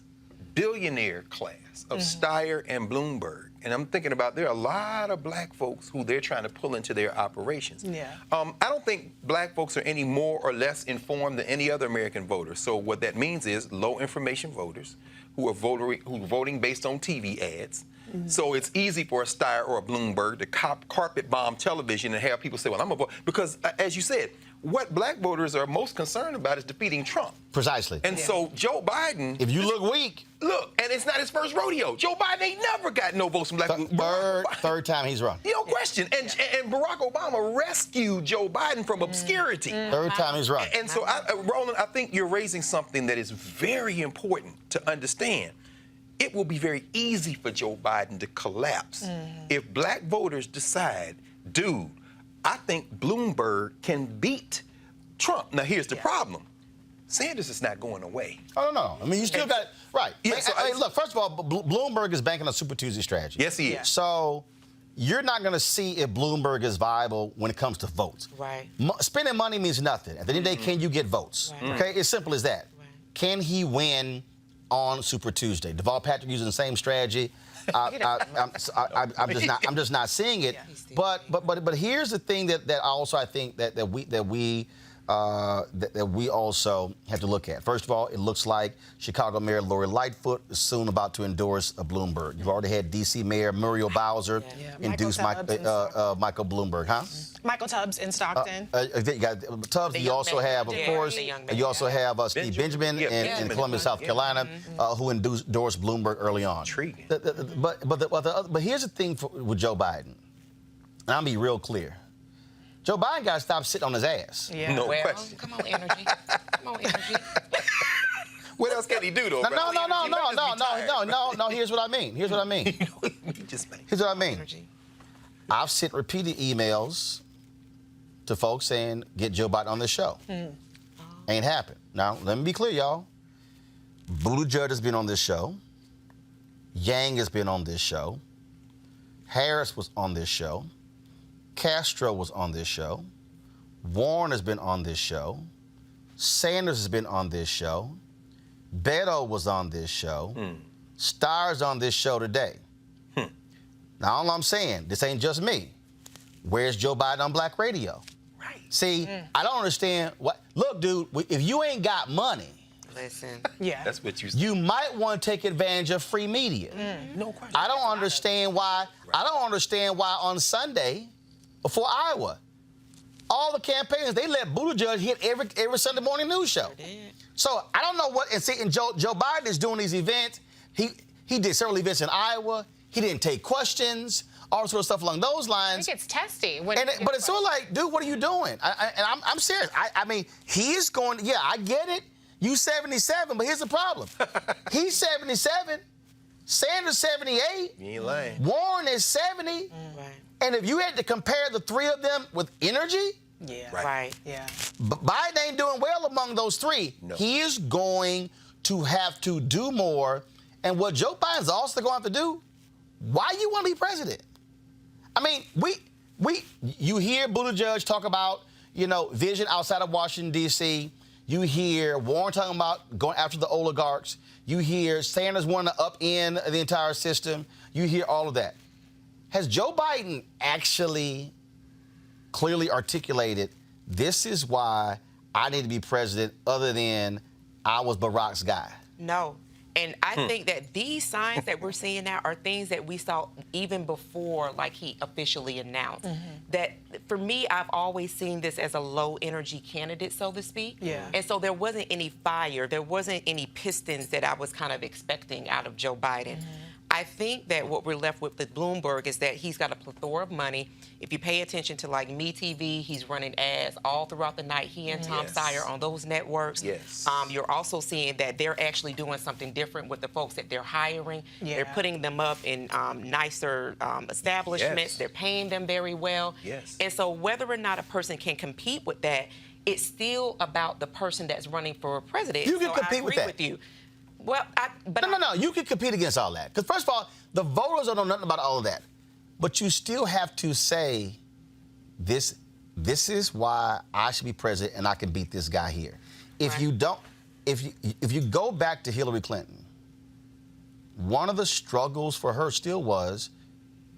billionaire class of Steyer and Bloomberg, and I'm thinking about there are a lot of black folks who they're trying to pull into their operations. Yeah. I don't think black folks are any more or less informed than any other American voter. So what that means is low information voters who are voting based on TV ads. So it's easy for a Steyer or a Bloomberg to carpet bomb television and have people say, well, I'm a vote. Because, as you said, what black voters are most concerned about is defeating Trump. Precisely. And so Joe Biden... If you look weak... Look, and it's not his first rodeo. Joe Biden ain't never got no votes from black people. Third time he's run. No question. And Barack Obama rescued Joe Biden from obscurity. Third time he's run. And so, Roland, I think you're raising something that is very important to understand. It will be very easy for Joe Biden to collapse if black voters decide, dude, I think Bloomberg can beat Trump. Now, here's the problem. Sanders is not going away. Oh, no. I mean, you still got it. Right. Yeah, Look, first of all, Bloomberg is banking on Super Tuesday strategy. Yes, he is. So you're not going to see if Bloomberg is viable when it comes to votes. Right. Spending money means nothing. At the end of the day, can you get votes? Right. Okay? It's simple as that. Right. Can he win on Super Tuesday? Deval Patrick using the same strategy. I'm just not seeing it. Yeah. But here's the thing that also I think that we also have to look at. First of all, it looks like Chicago Mayor Lori Lightfoot is soon about to endorse a Bloomberg. You've already had D.C. Mayor Muriel Bowser endorse Michael Bloomberg, huh? Michael Tubbs in Stockton. You got Tubbs. You also have, of course, you also have Steve Benjamin in Columbia, South Carolina, who endorsed Bloomberg early on. Intriguing. But here's the thing with Joe Biden, and I'll be real clear. Joe Biden got to stop sitting on his ass. Yeah. No Well, question. come on, energy. Come on, energy. What else can he do, though? No. Here's what I mean. Here's what I mean. Energy. I've sent repeated emails to folks saying, get Joe Biden on this show. Ain't happened. Now, let me be clear, y'all. Buttigieg has been on this show. Yang has been on this show. Harris was on this show. Castro was on this show. Warren has been on this show. Sanders has been on this show. Beto was on this show. Steyer's on this show today. Now, all I'm saying, this ain't just me. Where's Joe Biden on black radio? Right. See, I don't understand what. Look, dude, if you ain't got money, Listen. Yeah. That's what you might want to take advantage of free media. No question. I don't understand why. I don't understand why on Sunday, before Iowa, all the campaigns they let Buttigieg hit every Sunday morning news show. So I don't know what. And see, and Joe Biden is doing these events. He did several events in Iowa. He didn't take questions. All sort of stuff along those lines. I think it's testy. But it's sort of like, dude, what are you doing? I'm serious. I mean, he is going. Yeah, I get it. You 77, but here's the problem. He's 77. Sanders 78. You ain't lying. Warren is 70. Right. And if you had to compare the three of them with energy, Right. Yeah. Biden ain't doing well among those three. No. He is going to have to do more. And what Joe Biden's also going to have to do, why you want to be president? I mean, you hear Buttigieg talk about, vision outside of Washington, D.C. You hear Warren talking about going after the oligarchs. You hear Sanders wanting to upend the entire system. You hear all of that. Has Joe Biden actually clearly articulated, this is why I need to be president, other than I was Barack's guy? No. And I think that these signs that we're seeing now are things that we saw even before, like, he officially announced. That, for me, I've always seen this as a low-energy candidate, so to speak. Yeah. And so there wasn't any fire. There wasn't any pistons that I was kind of expecting out of Joe Biden. I think that what we're left with Bloomberg is that he's got a plethora of money. If you pay attention to, like, MeTV, he's running ads all throughout the night. He and Tom Steyer on those networks. Yes. You're also seeing that they're actually doing something different with the folks that they're hiring. Yeah. They're putting them up in nicer establishments. Yes. They're paying them very well. Yes. And so whether or not a person can compete with that, it's still about the person that's running for president. You can So compete I with agree that. with you. Well, No. You can compete against all that. Because first of all, the voters don't know nothing about all of that. But you still have to say, this is why I should be president and I can beat this guy here. If Right. you don't, if you go back to Hillary Clinton, one of the struggles for her still was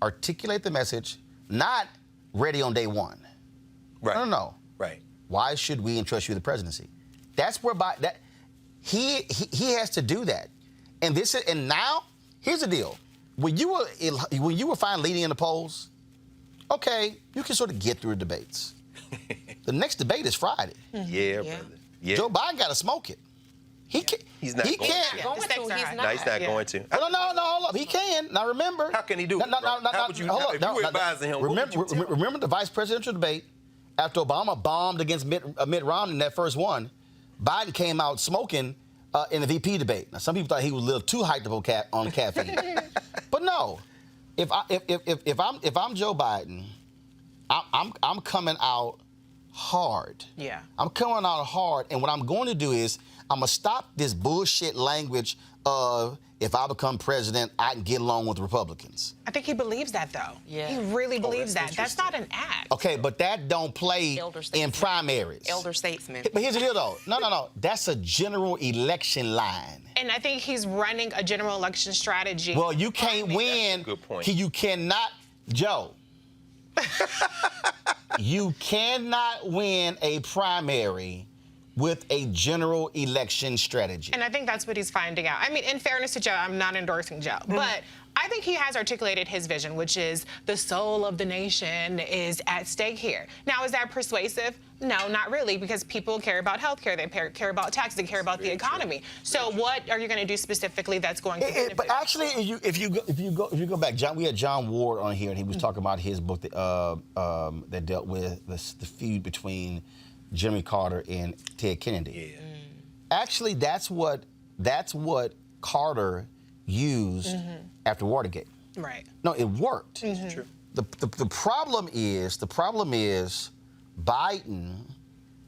articulate the message, not ready on day one. Right. No. Right. Why should we entrust you with the presidency? That's where he has to do that. And now, here's the deal. When you were finally leading in the polls, okay, you can sort of get through the debates. The next debate is Friday. Yeah, brother. Yeah. Joe Biden got to smoke it. He can't. He's not He going can't. to. going to, he's not. No, he's not going to. No, hold up. He can. Now remember. How can he do it, bro? How would you- hold if up. you were advising him, what would you tell him? Remember the vice presidential debate after Obama bombed against Mitt Romney in that first one. Biden came out smoking in the VP debate. Now some people thought he was a little too hyped up on caffeine, but no. If I'm Joe Biden, I'm coming out hard. Yeah. I'm coming out hard, and what I'm going to do is I'm going to stop this bullshit language of if I become president, I can get along with Republicans. I think he believes that, though. Yeah. He really believes that's that. That's not an act. Okay, but that don't play Elder in statesman. primaries. Elder statesman. But here's the deal, though. No. That's a general election line. And I think he's running a general election strategy. Well, you can't win. good point. You cannot, Joe. You cannot win a primary with a general election strategy. And I think that's what he's finding out. I mean, in fairness to Joe, I'm not endorsing Joe, but I think he has articulated his vision, which is the soul of the nation is at stake here. Now, is that persuasive? No, not really, because people care about healthcare, they care about taxes, they care about the economy. So, what are you going to do specifically that's going to benefit? But actually, if you go back, John, we had John Ward on here, and he was talking about his book that dealt with the feud between Jimmy Carter and Ted Kennedy. Yeah. Actually, that's what Carter used after Watergate. Right. No, it worked. True. The problem is Biden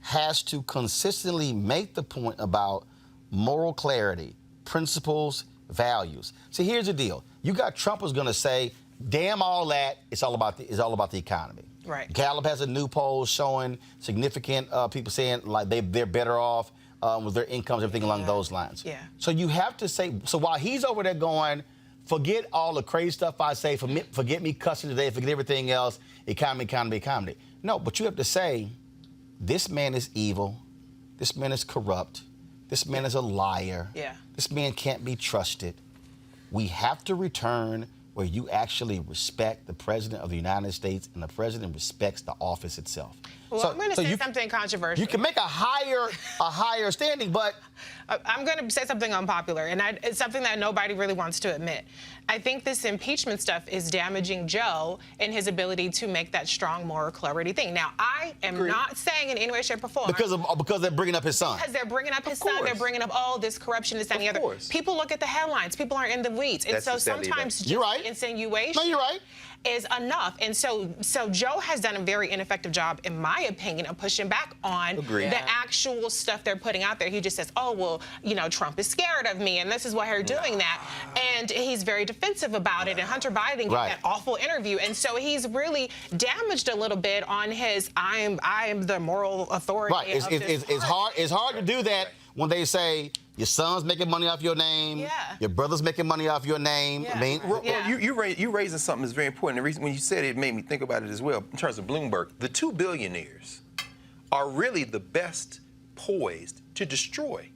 has to consistently make the point about moral clarity, principles, values. See, here's the deal. You got Trump who's going to say, damn all that, it's all about the economy. Right. Gallup has a new poll showing significant people saying like they're better off with their incomes, everything along those lines. Yeah. So you have to say, so while he's over there going, forget all the crazy stuff I say, forget me cussing today, forget everything else, economy. No, but you have to say, this man is evil, this man is corrupt, this man is a liar, this man can't be trusted. We have to return where you actually respect the President of the United States and the President respects the office itself. Well, I'm going to say something controversial. You can make a higher standing, but I'm going to say something unpopular, and it's something that nobody really wants to admit. I think this impeachment stuff is damaging Joe in his ability to make that strong moral clarity thing. Now, I am not saying in any way, shape, or form. Because they're bringing up his son. Because they're bringing up his son. They're bringing up all this corruption, this, and the other. People look at the headlines. People aren't in the weeds. And so sometimes just the insinuation is enough. And so Joe has done a very ineffective job, in my opinion, of pushing back on the actual stuff they're putting out there. He just says, oh, well, you know, Trump is scared of me, and this is why they're doing that. And he's very defensive about it. And Hunter Biden gave that awful interview. And so he's really damaged a little bit on his, I am the moral authority. Right. It's hard to do that when they say, your son's making money off your name. Your brother's making money off your name. I mean, you're raising something that's very important. The reason when you said it made me think about it as well. In terms of Bloomberg, the two billionaires are really the best poised to destroy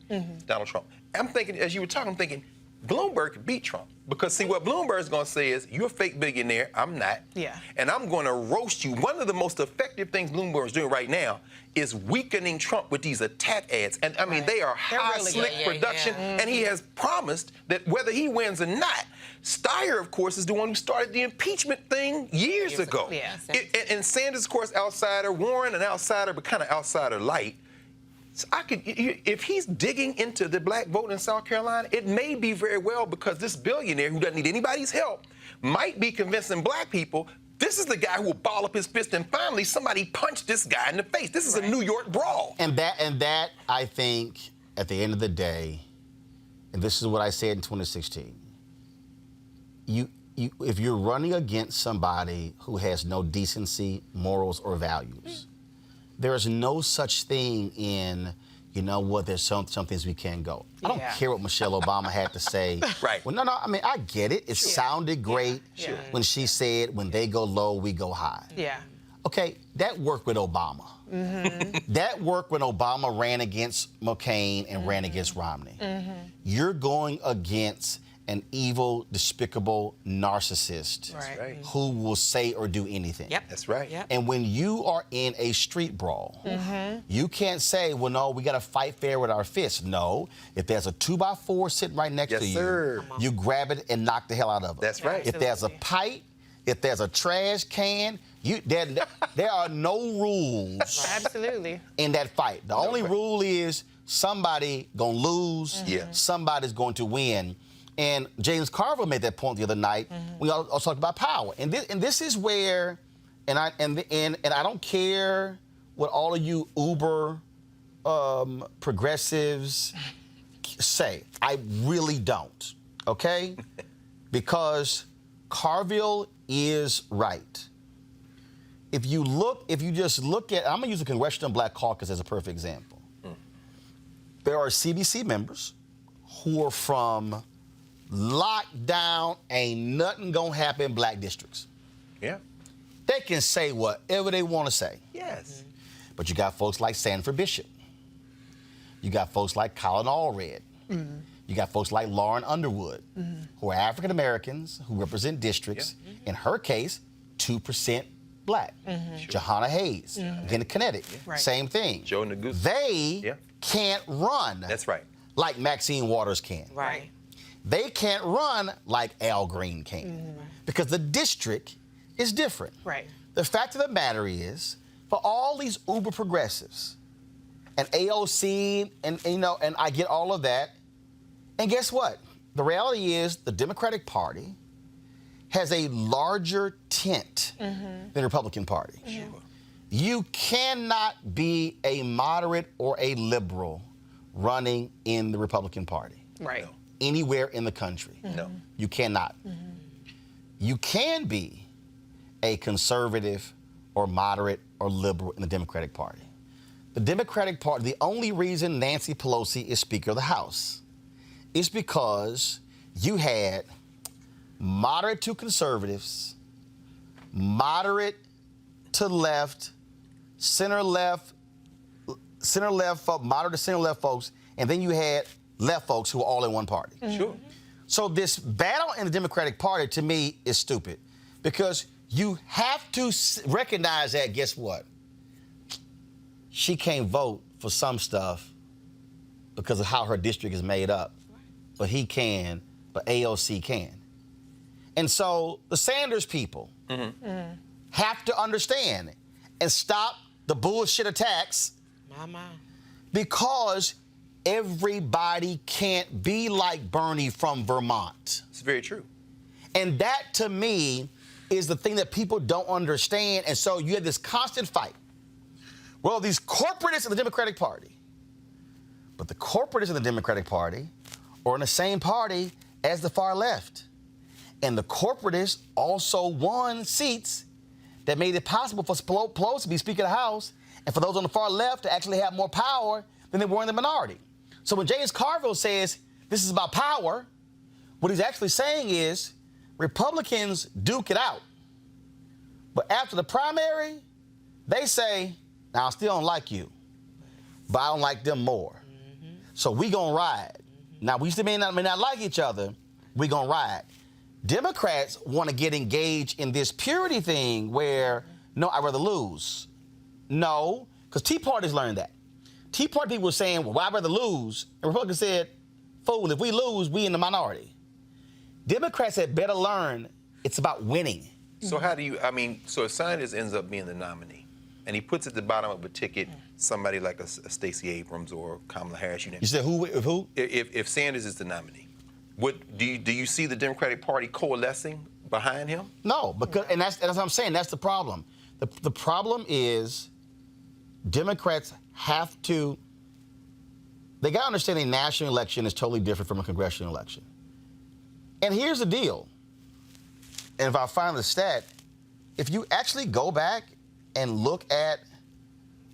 Donald Trump. I'm thinking, as you were talking, I'm thinking, Bloomberg could beat Trump. Because, see, what Bloomberg's going to say is, you're a fake billionaire, I'm not. And I'm going to roast you. One of the most effective things Bloomberg's doing right now is weakening Trump with these attack ads. And, I mean, they are high, slick production. And he has promised that whether he wins or not, Steyer, of course, is the one who started the impeachment thing years ago. And Sanders, of course, outsider. Warren, an outsider, but kind of outsider light. So if he's digging into the black vote in South Carolina, it may be very well because this billionaire who doesn't need anybody's help might be convincing black people this is the guy who will ball up his fist and finally somebody punched this guy in the face. This is a New York brawl. And that, I think, at the end of the day, and this is what I said in 2016, if you're running against somebody who has no decency, morals, or values, there is no such thing in, you know what, there's some things we can't go. I don't care what Michelle Obama had to say. Well, no, I mean, I get it. It sounded great when she said, when they go low, we go high. Okay, that worked with Obama. That worked when Obama ran against McCain and ran against Romney. You're going against an evil, despicable narcissist who will say or do anything. That's right. And when you are in a street brawl, you can't say, well, no, we got to fight fair with our fists. No, if there's a 2x4 sitting right next to you, you grab it and knock the hell out of it. That's right. If there's a pipe, if there's a trash can, there are no rules in that fight. The only rule is somebody going to lose, somebody's going to win. And James Carville made that point the other night. We all talked about power, and this is where, and I don't care what all of you uber progressives say. I really don't. Okay, because Carville is right. If you just look at, I'm gonna use the Congressional Black Caucus as a perfect example. There are CBC members who are from lockdown, ain't nothing gonna happen in black districts. They can say whatever they want to say. But you got folks like Sanford Bishop. You got folks like Colin Allred. You got folks like Lauren Underwood, who are African Americans who represent districts. In her case, 2% black. Johanna Hayes, again, Connecticut, same thing. Joe Neguse. They can't run. That's right. Like Maxine Waters can. They can't run like Al Green can because the district is different. The fact of the matter is, for all these uber progressives and AOC and I get all of that, and guess what? The reality is the Democratic Party has a larger tent than the Republican Party. You cannot be a moderate or a liberal running in the Republican Party. Anywhere in the country. You cannot. You can be a conservative or moderate or liberal in the Democratic Party. the Democratic Party, the only reason Nancy Pelosi is Speaker of the House is because you had moderate to conservatives, moderate to left, center-left, moderate to center-left folks, and then you had left folks who were all in one party. Sure. So this battle in the Democratic Party, to me, is stupid because you have to recognize that, guess what? She can't vote for some stuff because of how her district is made up. But he can, but AOC can. And so the Sanders people have to understand and stop the bullshit attacks because everybody can't be like Bernie from Vermont. It's very true. And that, to me, is the thing that people don't understand. And so you have this constant fight. Well, these corporatists in the Democratic Party, but the corporatists in the Democratic Party are in the same party as the far left. And the corporatists also won seats that made it possible for Pelosi to be Speaker of the House and for those on the far left to actually have more power than they were in the minority. So when James Carville says this is about power, what he's actually saying is Republicans duke it out. But after the primary, they say, now, I still don't like you, but I don't like them more. So we gonna ride. Now, we still may not like each other, we gonna ride. Democrats want to get engaged in this purity thing where, no, I'd rather lose. No, because Tea Party's learned that. Tea Party people were saying, well, I'd rather lose. And Republicans said, fool, if we lose, we in the minority. Democrats had better learn it's about winning. So how do you, so if Sanders ends up being the nominee, and he puts at the bottom of a ticket somebody like a Stacey Abrams or Kamala Harris. You said who? If Sanders is the nominee, do you see the Democratic Party coalescing behind him? No, because and that's what I'm saying. That's the problem. The problem is Democrats have to. They got to understand a national election is totally different from a congressional election. And here's the deal. And if I find the stat, if you actually go back and look at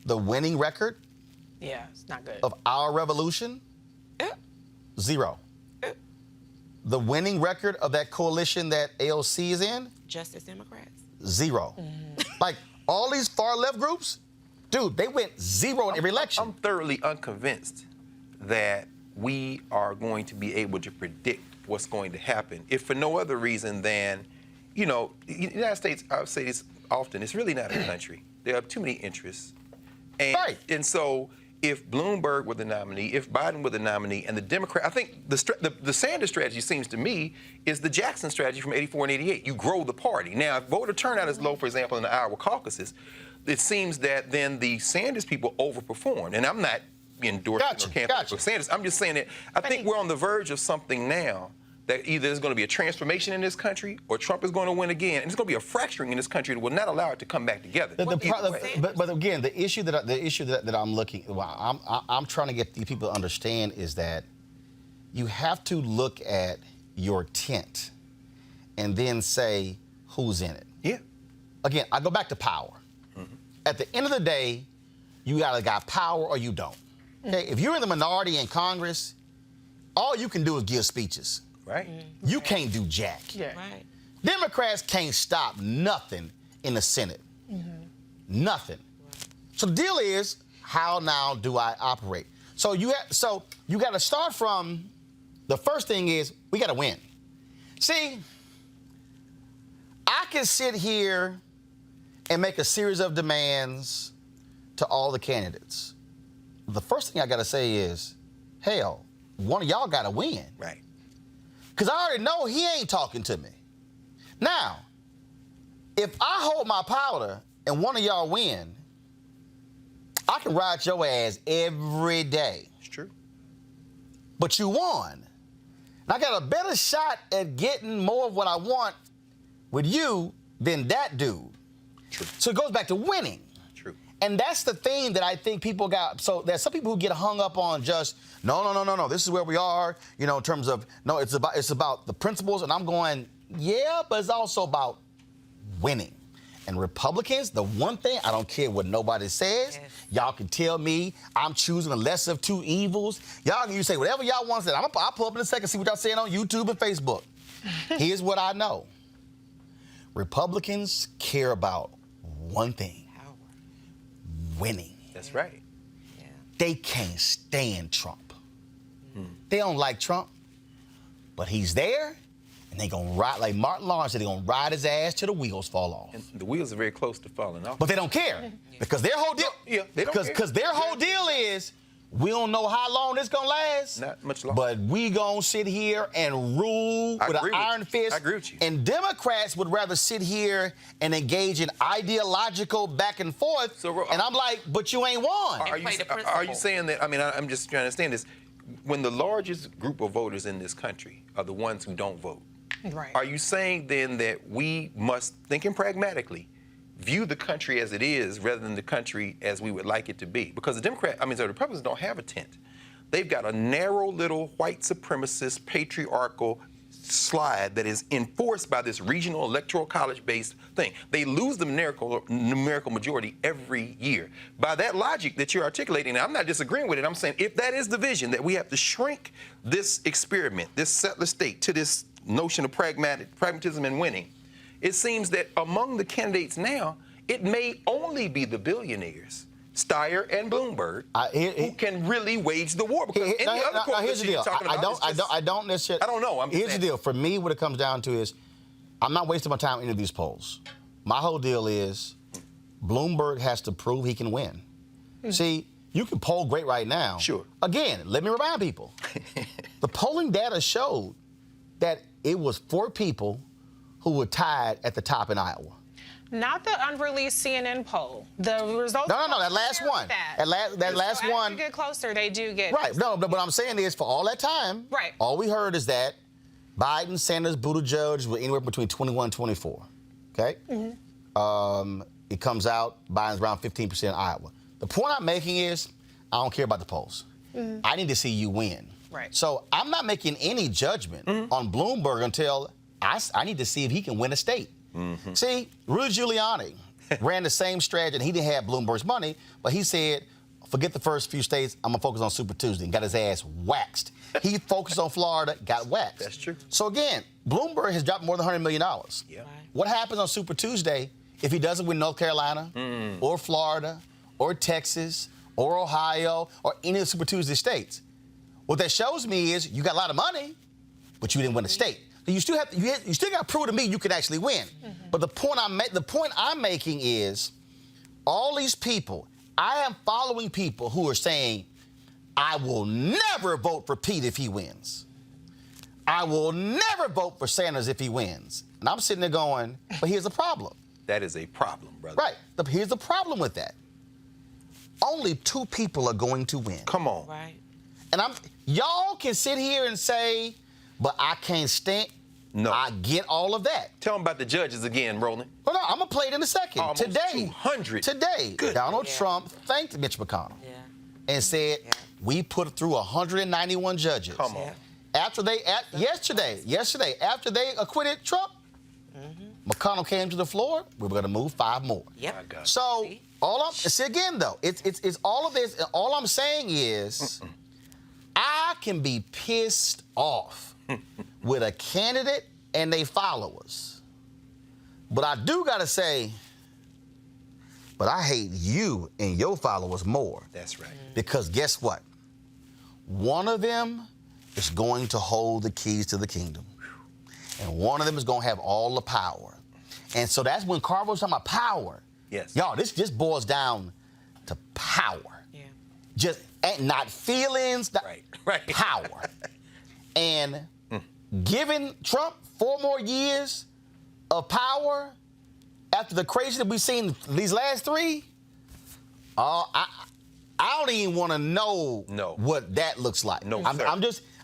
the winning record it's not good. of our revolution, 0. The winning record of that coalition that AOC is in, Justice Democrats, 0. Like all these far left groups, dude, they went 0 in every election. I'm thoroughly unconvinced that we are going to be able to predict what's going to happen, if for no other reason than, the United States, I say this often, it's really not a country. There are too many interests. And so if Bloomberg were the nominee, if Biden were the nominee, and the Democrat, I think the Sanders strategy seems to me is the Jackson strategy from 84 and 88. You grow the party. Now, if voter turnout is low, for example, in the Iowa caucuses, it seems that then the Sanders people overperformed. And I'm not endorsing or campaigning for Sanders. I'm just saying that I think we're on the verge of something now that either there's going to be a transformation in this country or Trump is going to win again. And there's going to be a fracturing in this country that will not allow it to come back together. But again, the issue that I'm looking, I'm trying to get the people to understand is that you have to look at your tent and then say who's in it. Yeah. Again, I go back to power. At the end of the day, you either got power or you don't. Okay, if you're in the minority in Congress, all you can do is give speeches. Right. You can't do jack. Right. Democrats can't stop nothing in the Senate. Nothing. So the deal is, how now do I operate? So you got to start from, the first thing is, we got to win. See, I can sit here and make a series of demands to all the candidates. The first thing I got to say is, hell, one of y'all got to win. Right. Because I already know he ain't talking to me. Now, if I hold my powder and one of y'all win, I can ride your ass every day. It's true. But you won. And I got a better shot at getting more of what I want with you than that dude. True. So it goes back to winning. True. And that's the thing that I think people got. So there's some people who get hung up on just, no, this is where we are, in terms of, no, it's about the principles. And I'm going, yeah, but it's also about winning. And Republicans, the one thing, I don't care what nobody says, y'all can tell me I'm choosing the lesser of two evils. Y'all can say whatever y'all want to say. I'll pull up in a second, see what y'all saying on YouTube and Facebook. Here's what I know. Republicans care about one thing. Power. Winning. That's right. Yeah. They can't stand Trump. They don't like Trump, but he's there. And they gonna ride, like Martin Lawrence said, they gonna ride his ass till the wheels fall off. And the wheels are very close to falling off. But they don't care because their whole deal, they don't care. Because their whole deal is we don't know how long this gonna last. Not much longer. But we gonna sit here and rule with an iron fist. I agree with you. And Democrats would rather sit here and engage in ideological back and forth. And I'm like, but you ain't won. Are you saying that? I mean, I'm just trying to understand this. When the largest group of voters in this country are the ones who don't vote, right. Are you saying then that we must, thinking pragmatically, view the country as it is rather than the country as we would like it to be? Because the Republicans don't have a tent. They've got a narrow little white supremacist patriarchal slide that is enforced by this regional electoral college-based thing. They lose the numerical majority every year. By that logic that you're articulating, and I'm not disagreeing with it, I'm saying if that is the vision, that we have to shrink this experiment, this settler state, to this notion of pragmatism and winning, it seems that among the candidates now, it may only be the billionaires, Steyer and Bloomberg, who can really wage the war. Because any other coalition you're talking about I don't necessarily. I don't know. Here's the deal. For me, what it comes down to is I'm not wasting my time in any of these polls. My whole deal is Bloomberg has to prove he can win. See, you can poll great right now. Sure. Again, let me remind people. The polling data showed that it was 4 people who were tied at the top in Iowa. Not the unreleased CNN poll. The results. No, that last one. That last one. As you get closer, they do get. Right. No, but what I'm saying is, for all that time, right. All we heard is that Biden, Sanders, Buttigieg were anywhere between 21 and 24. Okay. It comes out Biden's around 15% in Iowa. The point I'm making is, I don't care about the polls. I need to see you win. Right. So I'm not making any judgment on Bloomberg until I need to see if he can win a state. See, Rudy Giuliani ran the same strategy, and he didn't have Bloomberg's money, but he said, forget the first few states, I'm going to focus on Super Tuesday, and got his ass waxed. He focused on Florida, got waxed. That's true. So again, Bloomberg has dropped more than $100 million. Yeah. What happens on Super Tuesday if he doesn't win North Carolina or Florida or Texas or Ohio or any of the Super Tuesday states? What that shows me is you got a lot of money, but you didn't win a state. You still got to prove to me you can actually win. But the point I'm making is, all these people, I am following people who are saying, I will never vote for Pete if he wins. I will never vote for Sanders if he wins. And I'm sitting there going, but here's the problem. That is a problem, brother. Right. Here's the problem with that. Only 2 people are going to win. Come on. Right. And y'all can sit here and say, but I can't stand. No. I get all of that. Tell them about the judges again, Roland. Well, no, I'm going to play it in a second. Almost Today, 200. Today, Donald Trump thanked Mitch McConnell and said, we put through 191 judges. Come on. After yesterday, after they acquitted Trump, McConnell came to the floor. We were going to move 5 more. Yep. So see again though, it's all of this. And all I'm saying is, I can be pissed off with a candidate and they followers, but I do gotta say, but I hate you and your followers more. That's right. Because guess what? One of them is going to hold the keys to the kingdom, and one of them is going to have all the power. And so that's when Carver's talking about power. Yes. Y'all, this just boils down to power. Yeah. Just not feelings, right. Power. And giving Trump 4 more years of power after the crazy that we've seen these last 3, I don't even want to know what that looks like. No, sir.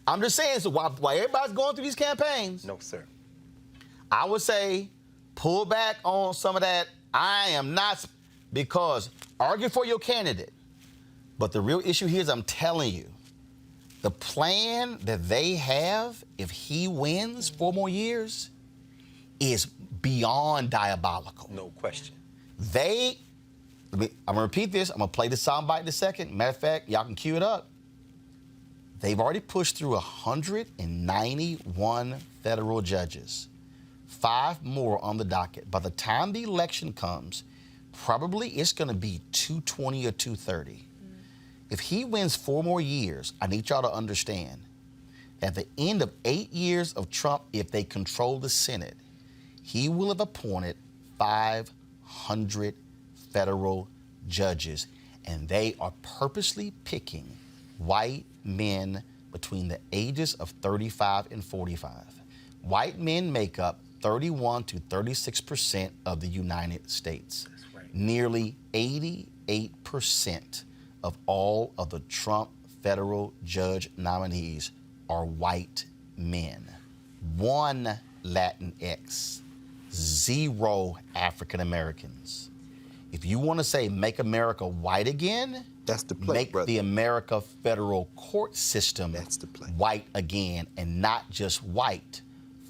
I'm just saying, so while everybody's going through these campaigns, no, sir, I would say pull back on some of that. I am not, because argue for your candidate. But the real issue here is, I'm telling you, the plan that they have, if he wins 4 more years, is beyond diabolical. No question. I'm gonna repeat this. I'm gonna play the soundbite in a second. Matter of fact, y'all can cue it up. They've already pushed through 191 federal judges, 5 more on the docket. By the time the election comes, probably it's gonna be 220 or 230. If he wins 4 more years, I need y'all to understand, at the end of 8 years of Trump, if they control the Senate, he will have appointed 500 federal judges, and they are purposely picking white men between the ages of 35 and 45. White men make up 31 to 36% of the United States. That's right. Nearly 88% of all of the Trump federal judge nominees are white men. 1 Latinx, 0 African Americans. If you want to say make America white again, That's the play, make brother. the America federal court system That's the play. white again, and not just white.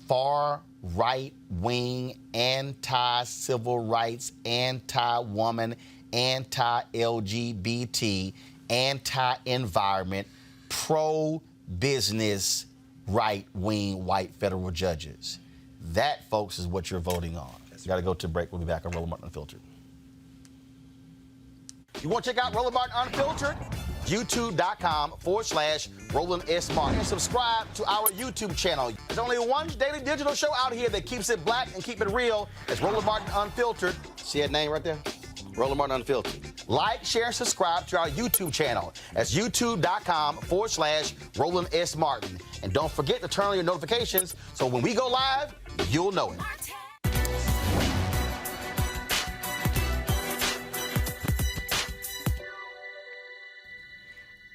Far right-wing, anti-civil rights, anti-woman, anti-LGBT, anti-environment, pro-business, right-wing white federal judges. That, folks, is what you're voting on. You got to go to break. We'll be back on Roland Martin Unfiltered. You want to check out Roland Martin Unfiltered? YouTube.com/Roland S. Martin. And subscribe to our YouTube channel. There's only one daily digital show out here that keeps it black and keep it real. It's Roland Martin Unfiltered. See that name right there? Roland Martin Unfiltered. Like, share, and subscribe to our YouTube channel. That's youtube.com/Roland S. Martin. And don't forget to turn on your notifications so when we go live, you'll know it.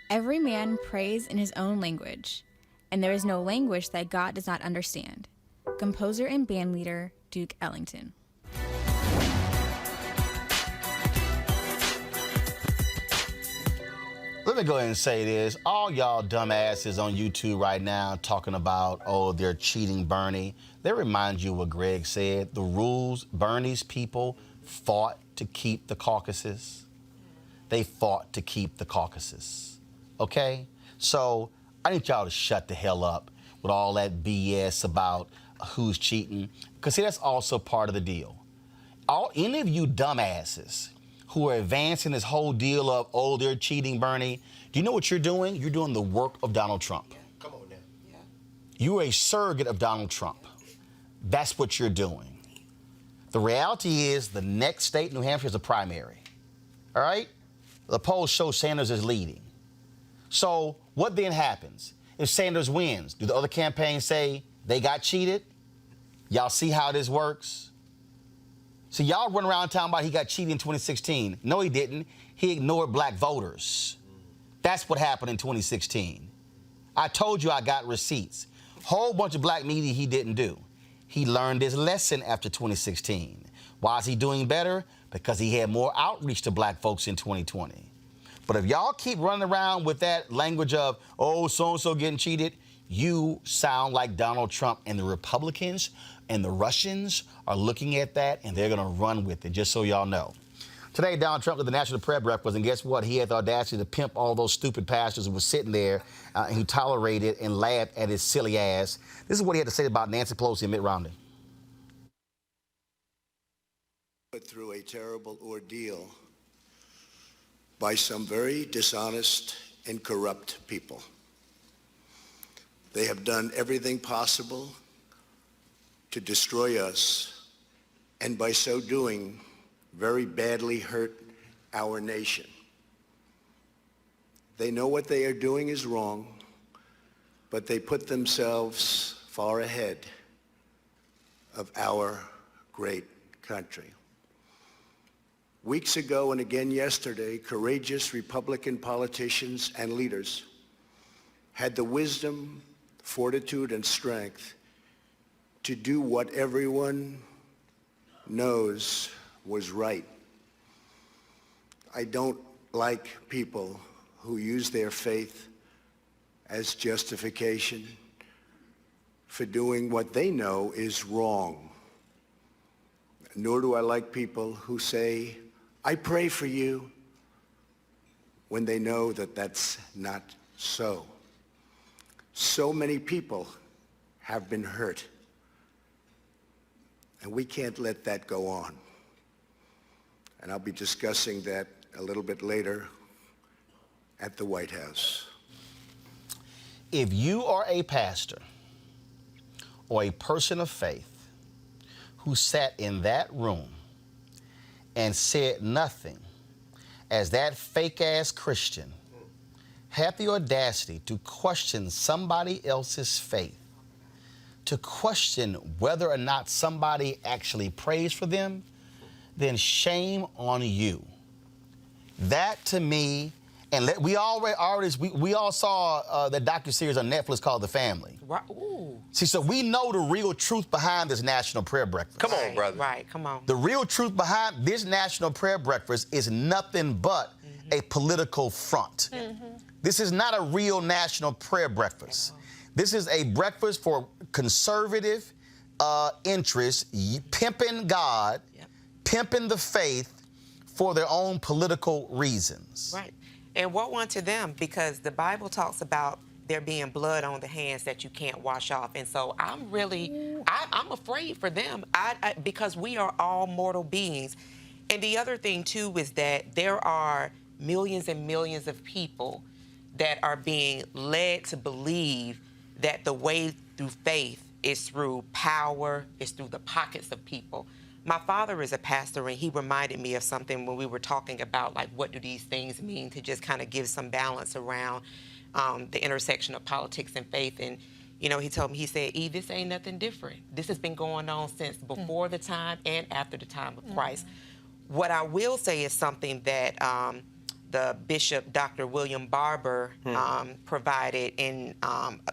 Every man prays in his own language, and there is no language that God does not understand. Composer and bandleader Duke Ellington. Let me go ahead and say this. All y'all dumbasses on YouTube right now talking about, oh, they're cheating Bernie. They remind you what Greg said. The rules, Bernie's people fought to keep the caucuses. They fought to keep the caucuses. Okay? So I need y'all to shut the hell up with all that BS about who's cheating. Because see, that's also part of the deal. Any of you dumbasses who are advancing this whole deal of, oh, they're cheating Bernie, do you know what you're doing? You're doing the work of Donald Trump. Yeah, come on now. Yeah. You're a surrogate of Donald Trump. That's what you're doing. The reality is the next state, New Hampshire, is a primary. All right? The polls show Sanders is leading. So what then happens? If Sanders wins, do the other campaigns say they got cheated? Y'all see how this works? So y'all run around town about he got cheated in 2016. No, he didn't. He ignored black voters. That's what happened in 2016. I told you I got receipts. Whole bunch of black media he didn't do. He learned his lesson after 2016. Why is he doing better? Because he had more outreach to black folks in 2020. But if y'all keep running around with that language of, oh, so-and-so getting cheated, you sound like Donald Trump, and the Republicans and the Russians are looking at that, and they're going to run with it, just so y'all know. Today, Donald Trump did the National Prayer Breakfast, and guess what? He had the audacity to pimp all those stupid pastors who were sitting there and who tolerated and laughed at his silly ass. This is what he had to say about Nancy Pelosi and Mitt Romney. Put through a terrible ordeal by some very dishonest and corrupt people. They have done everything possible to destroy us, and by so doing, very badly hurt our nation. They know what they are doing is wrong, but they put themselves far ahead of our great country. Weeks ago and again yesterday, courageous Republican politicians and leaders had the wisdom, fortitude, and strength to do what everyone knows was right. I don't like people who use their faith as justification for doing what they know is wrong. nor do I like people who say, I pray for you, when they know that that's not so. So many people have been hurt, and we can't let that go on. And I'll be discussing that a little bit later at the White House. If you are a pastor or a person of faith who sat in that room and said nothing as that fake-ass Christian had the audacity to question somebody else's faith, to question whether or not somebody actually prays for them, then shame on you. That to me, and we all saw the docuseries on Netflix called The Family. Right. Ooh. See, so we know the real truth behind this National Prayer Breakfast. Come on, brother. Right, come on. The real truth behind this National Prayer Breakfast is nothing but a political front. This is not a real National Prayer Breakfast. This is a breakfast for conservative interests, pimping God, pimping the faith for their own political reasons. Right. And woe unto them, because the Bible talks about there being blood on the hands that you can't wash off. And so I'm really, I'm afraid for them because we are all mortal beings. And the other thing, too, is that there are millions and millions of people that are being led to believe that the way through faith is through power, is through the pockets of people. My father is a pastor, and he reminded me of something when we were talking about, like, what do these things mean, to just kind of give some balance around the intersection of politics and faith. And, you know, he told me, he said, Eve, this ain't nothing different. This has been going on since before the time and after the time of Christ. What I will say is something that the Bishop, Dr. William Barber, provided in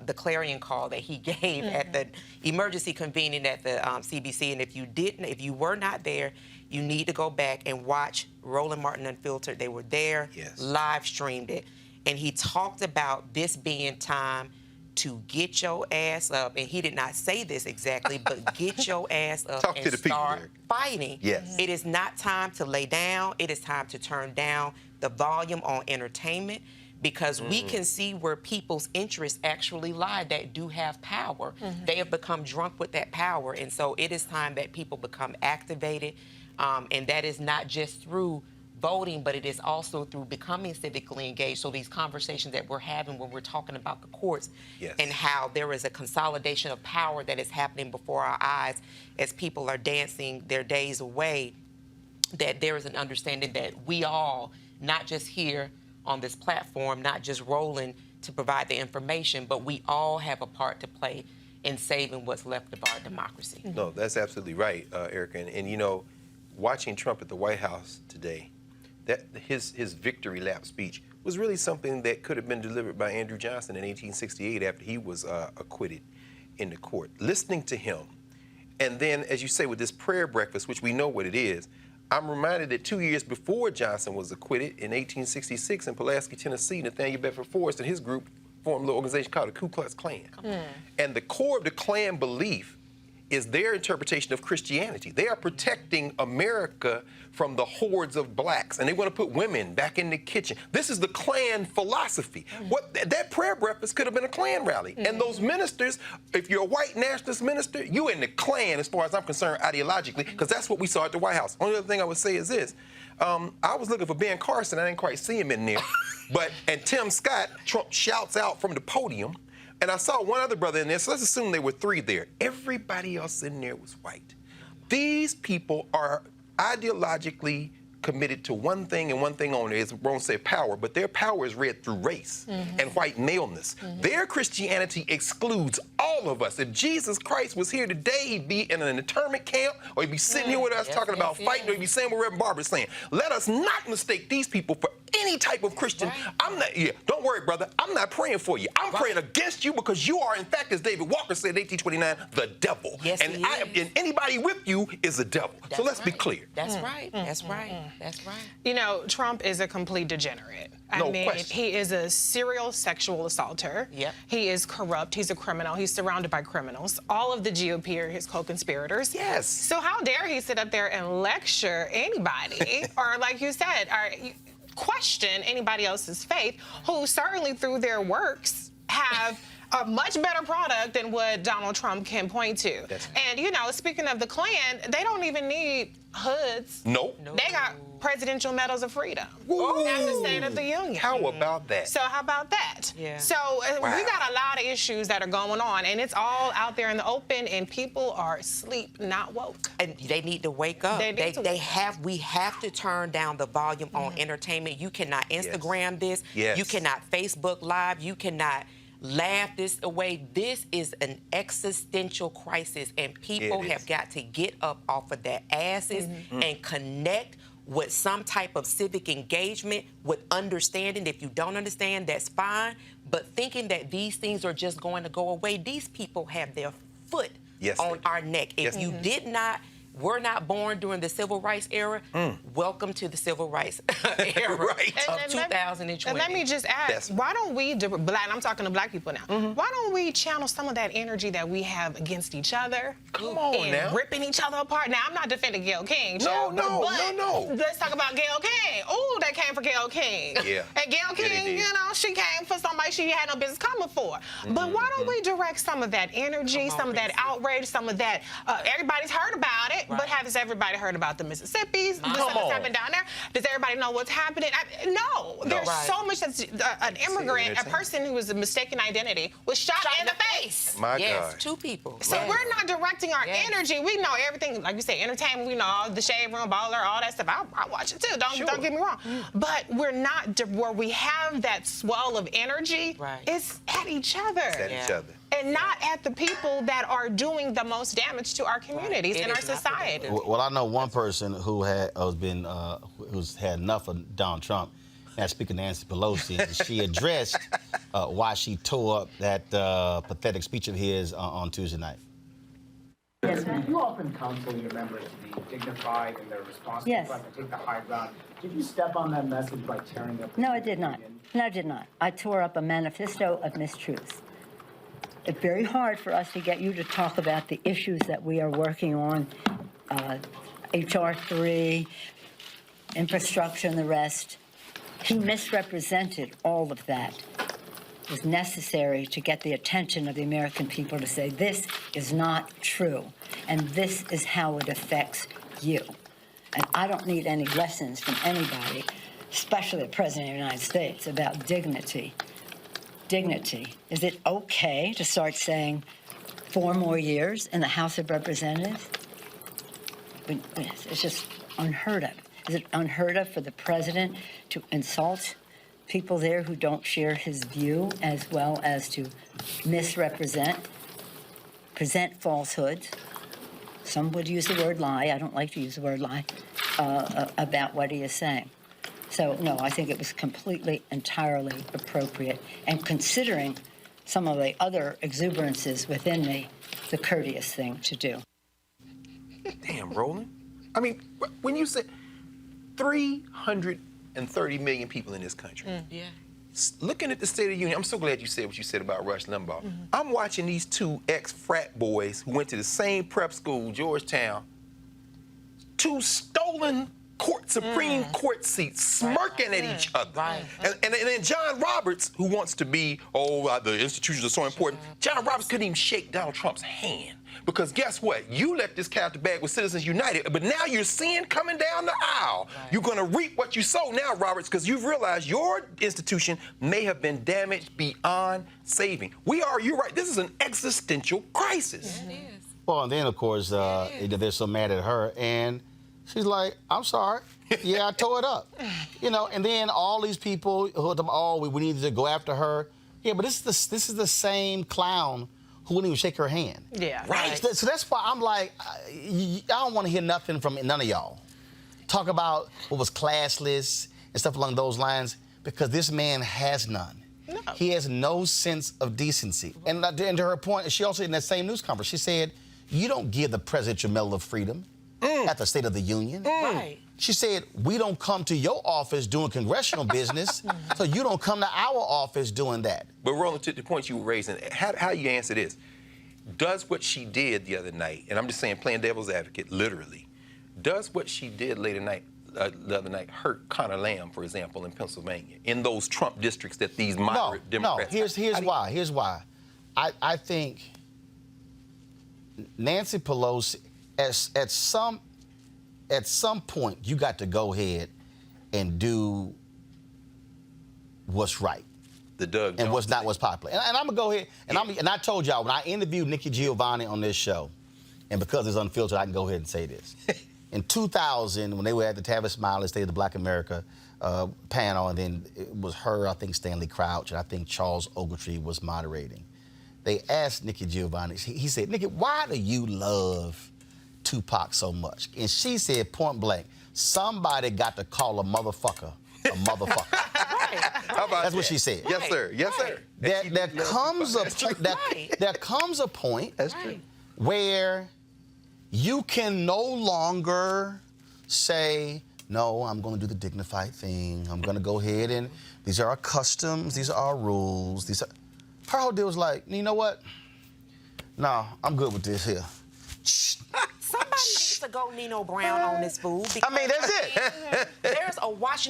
the clarion call that he gave at the emergency convening at the CBC. And if you were not there, you need to go back and watch Roland Martin Unfiltered. They were there, live streamed it. And he talked about this being time to get your ass up, and he did not say this exactly, but get your ass up and start fighting. Yes. It is not time to lay down. It is time to turn down the volume on entertainment, because we can see where people's interests actually lie that do have power. They have become drunk with that power, and so it is time that people become activated, and that is not just through voting, but it is also through becoming civically engaged. So these conversations that we're having when we're talking about the courts and how there is a consolidation of power that is happening before our eyes as people are dancing their days away, that there is an understanding that we all, not just here on this platform, not just Roland to provide the information, but we all have a part to play in saving what's left of our democracy. No, that's absolutely right, Erica. And you know, watching Trump at the White House today, that his victory lap speech was really something that could have been delivered by Andrew Johnson in 1868 after he was acquitted in the court. Listening to him, and then, as you say, with this prayer breakfast, which we know what it is, I'm reminded that 2 years before Johnson was acquitted in 1866 in Pulaski, Tennessee, Nathaniel Bedford Forrest and his group formed an organization called the Ku Klux Klan. And the core of the Klan belief is their interpretation of Christianity. They are protecting America from the hordes of blacks, and they want to put women back in the kitchen. This is the Klan philosophy. That prayer breakfast could have been a Klan rally. And those ministers, if you're a white nationalist minister, you in the Klan as far as I'm concerned ideologically, because that's what we saw at the White House. Only other thing I would say is this. I was looking for Ben Carson. I didn't quite see him in there. And Tim Scott, Trump shouts out from the podium. And I saw one other brother in there, so let's assume there were three there. Everybody else in there was white. These people are ideologically committed to one thing and one thing only. It's wrong to say power, but their power is read through race and white maleness. Their Christianity excludes all of us. If Jesus Christ was here today, he'd be in an internment camp, or he'd be sitting here with us talking about fighting, or he'd be saying what Reverend Barbara's saying. Let us not mistake these people for any type of Christian. I'm not, don't worry, brother. I'm not praying for you. I'm praying against you, because you are, in fact, as David Walker said in 1829, the devil. And anybody with you is a devil. So let's be clear. That's right. That's right. That's right. You know, Trump is a complete degenerate. I mean, question. he is a serial sexual assaulter. Yep. He is corrupt. He's a criminal. He's surrounded by criminals. All of the GOP are his co-conspirators. Yes. So how dare he sit up there and lecture anybody, or like you said, question anybody else's faith, who certainly through their works have a much better product than what Donald Trump can point to. And, you know, speaking of the Klan, they don't even need hoods. Nope. They got Presidential Medals of Freedom Woo. at the State of the Union. How about that? So how about that? Yeah. So we got a lot of issues that are going on, and it's all out there in the open, and people are asleep, not woke. And they need to wake up. We have to turn down the volume on entertainment. You cannot Instagram this. Yes. You cannot Facebook Live. You cannot laugh this away. This is an existential crisis, and people have got to get up off of their asses and connect with some type of civic engagement, with understanding. If you don't understand, that's fine. But thinking that these things are just going to go away, these people have their foot on our neck. If you were not born during the civil rights era, welcome to the civil rights era of 2020. And let me just ask, why don't we, I'm talking to black people now, why don't we channel some of that energy that we have against each other? Come on and now. ripping each other apart. Now, I'm not defending Gayle King. No. Let's talk about Gayle King. Ooh, they came for Gayle King. Yeah. And Gayle King, you know, she came for somebody she had no business coming for. But why don't we direct some of that energy, some of that outrage, some of that, everybody's heard about it, but has everybody heard about the Mississippis? What's happening down there? Does everybody know what's happening? No. There's so much that's an immigrant, a person who was a mistaken identity, was shot in the face. My God. 2 people. So we're not directing our energy. We know everything, like you say, entertainment. We know all the Shade Room, Baller, all that stuff. I watch it too. Don't get me wrong. But we're not where we have that swell of energy. It's at each other. It's at each other. And not at the people that are doing the most damage to our communities and our society. Well, I know one person who who's had enough of Donald Trump. And speaking to Nancy Pelosi, she addressed why she tore up that pathetic speech of his on Tuesday night. Yes, ma'am. You often counsel your members to be dignified in their response to take the high ground. Did you step on that message by tearing up? No, I did not. No, I did not. I tore up a manifesto of mistruths. It's very hard for us to get you to talk about the issues that we are working on, H.R. 3, infrastructure, and the rest. He misrepresented all of that. It was necessary to get the attention of the American people to say, this is not true, and this is how it affects you. And I don't need any lessons from anybody, especially the President of the United States, about dignity. Dignity. Is it okay to start saying 4 more years in the House of Representatives? It's just unheard of. Is it unheard of for the president to insult people there who don't share his view, as well as to misrepresent, present falsehoods? Some would use the word lie. I don't like to use the word lie about what he is saying. So, no, I think it was completely, entirely appropriate. And considering some of the other exuberances within me, the courteous thing to do. Damn, Roland. I mean, when you say 330 million people in this country. Looking at the State of the Union, I'm so glad you said what you said about Rush Limbaugh. I'm watching these 2 ex-frat boys who went to the same prep school, Georgetown, 2 stolen Supreme Court seats, smirking at each other. And then John Roberts, who wants to be, the institutions are so important, John Roberts couldn't even shake Donald Trump's hand. Because guess what? You let this cat out the bag with Citizens United, but now you're seeing coming down the aisle. You're going to reap what you sow now, Roberts, because you've realized your institution may have been damaged beyond saving. You're right, this is an existential crisis. It is. Well, and then, of course, they're so mad at her, and she's like, I'm sorry. Yeah, I tore it up. You know, and then all these people who we need to go after her. Yeah, but this is the same clown who wouldn't even shake her hand. Yeah. Right. So that's why I'm like, I don't want to hear nothing from none of y'all. Talk about what was classless and stuff along those lines, because this man has none. No. He has no sense of decency. And to her point, she also, in that same news conference, she said, you don't give the president your Medal of Freedom at the State of the Union. Right. She said, we don't come to your office doing congressional business, so you don't come to our office doing that. But Roland, to the point you were raising, how you answer this? Does what she did the other night, and I'm just saying playing devil's advocate, literally, does what she did the other night hurt Connor Lamb, for example, in Pennsylvania, in those Trump districts that these moderate Democrats... No, here's why. I think Nancy Pelosi, at some point, you got to go ahead and do what's right. And what's not what's popular. And I'm going to go ahead, and I told y'all, when I interviewed Nikki Giovanni on this show, and because it's unfiltered, I can go ahead and say this. In 2000, when they were at the Tavis Smiley State of the Black America panel, and then it was her, I think Stanley Crouch, and I think Charles Ogletree was moderating. They asked Nikki Giovanni, he said, Nikki, why do you love Tupac so much? And she said, point blank, somebody got to call a motherfucker a motherfucker. How about That's what she said. Yes, sir. Yes, sir. There comes a point where you can no longer say, no, I'm going to do the dignified thing. I'm going to go ahead and these are our customs. These are our rules. Her whole deal was like, you know what? No, I'm good with this here. Somebody needs to go Nino Brown on this fool. I mean, that's it. There's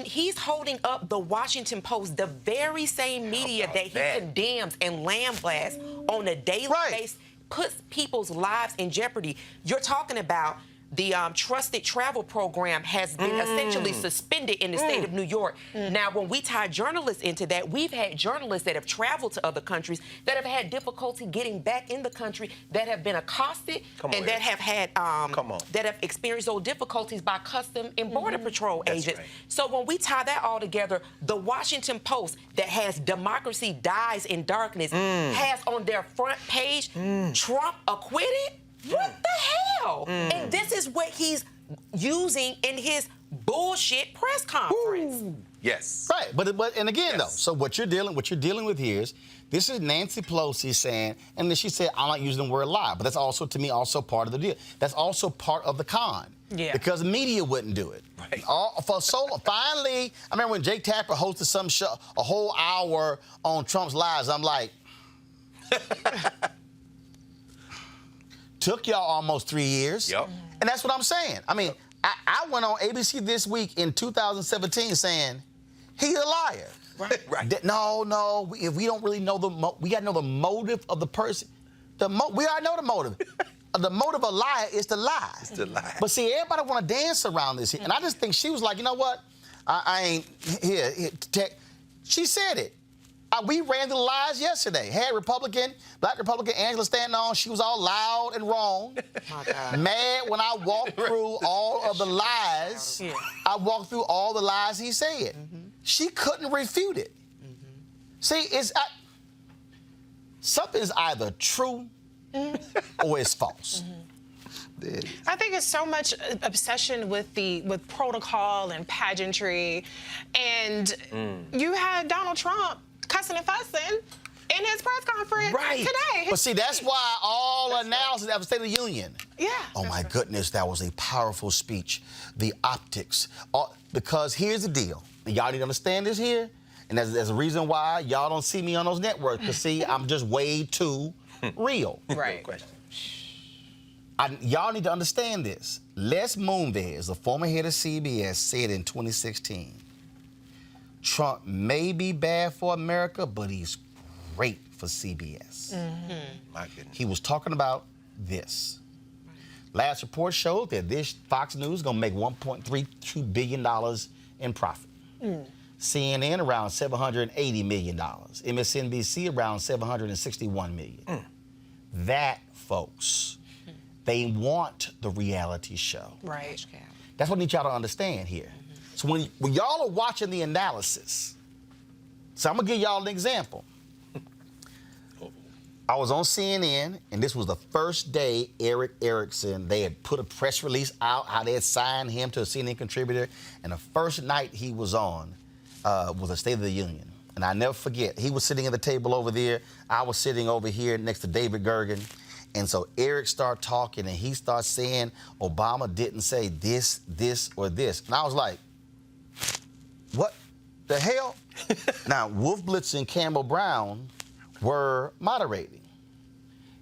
he's holding up the Washington Post, the very same media that he condemns and lamblasts on a daily basis, puts people's lives in jeopardy. You're talking about the trusted travel program has been essentially suspended in the state of New York. Now, when we tie journalists into that, we've had journalists that have traveled to other countries that have had difficulty getting back in the country, that have been accosted, and that have had that have experienced those difficulties by Custom and Border Patrol agents. Right. So when we tie that all together, the Washington Post that has democracy dies in darkness has on their front page Trump acquitted. What the hell? And this is what he's using in his bullshit press conference. Yes. Right, but again though, so what you're dealing with here is this is Nancy Pelosi saying, and then she said, I'm not using the word lie, but that's also to me also part of the deal. That's also part of the con. Yeah. Because the media wouldn't do it. Right. Finally, I remember when Jake Tapper hosted some show, a whole hour on Trump's lies. I'm like. Took y'all almost 3 years. Yep. And that's what I'm saying. I mean, I went on ABC This Week in 2017 saying, he's a liar. Right. No, if we don't really know we got to know the motive of the person. We already know the motive. The motive of a liar is to lie. It's to lie. But see, everybody want to dance around this. And I just think she was like, you know what? I ain't here. She said it. We ran the lies yesterday. Had Black Republican Angela standing on. She was all loud and wrong. Mad when I walked through all of the lies. I walked through all the lies he said. She couldn't refute it. See, something is either true or it's false. I think it's so much obsession with protocol and pageantry. And you had Donald Trump cussing and fussing in his press conference today. But see, that's why all analysis of the State of the Union. Yeah. Oh, my goodness, that was a powerful speech. The optics. Because here's the deal. Y'all need to understand this here. And there's a reason why y'all don't see me on those networks. Because, see, I'm just way too real. Right. Y'all need to understand this. Les Moonves, the former head of CBS, said in 2016, Trump may be bad for America, but he's great for CBS. My goodness. He was talking about this. Last report showed that this Fox News is going to make $1.32 billion in profit. CNN around $780 million. MSNBC around $761 million. That, folks, they want the reality show. Right. That's what I need y'all to understand here. So when y'all are watching the analysis, so I'm going to give y'all an example. I was on CNN, and this was the first day Eric Erickson, they had put a press release out, how they had signed him to a CNN contributor, and the first night he was on was a State of the Union. And I never forget, he was sitting at the table over there, I was sitting over here next to David Gergen, And so Eric started talking, and he started saying Obama didn't say this, this, or this. And I was like, what the hell? Now, Wolf Blitz and Campbell Brown were moderating.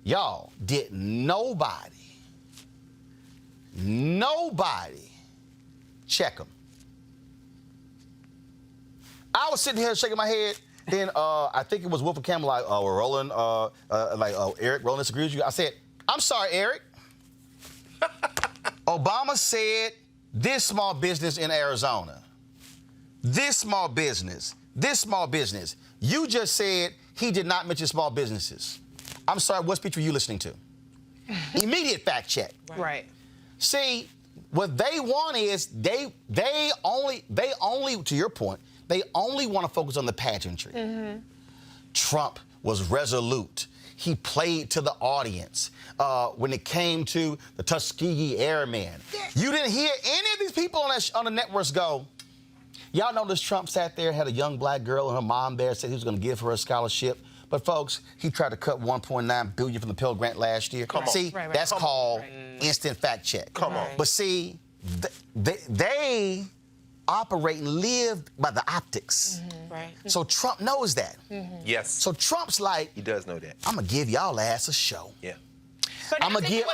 Y'all, did nobody check them? I was sitting here shaking my head. Then I think it was Wolf and Campbell like, Roland, Eric, Roland disagrees with you. I said, I'm sorry, Eric. Obama said this small business in Arizona. This small business. You just said he did not mention small businesses. I'm sorry, what speech were you listening to? Immediate fact check. Right. See, what they want is they only, to your point, they only want to focus on the pageantry. Mm-hmm. Trump was resolute. He played to the audience. When it came to the Tuskegee Airmen, you didn't hear any of these people on the networks go, y'all notice Trump sat there, had a young black girl and her mom there, said he was going to give her a scholarship. But folks, he tried to cut $1.9 billion from the Pell Grant last year. Come on. See, that's called instant fact check. Come on. But see, they operate and live by the optics. Mm-hmm. Right. So Trump knows that. Mm-hmm. Yes. So Trump's like, He does know that. I'm gonna give y'all ass a show. Yeah. I'm gonna give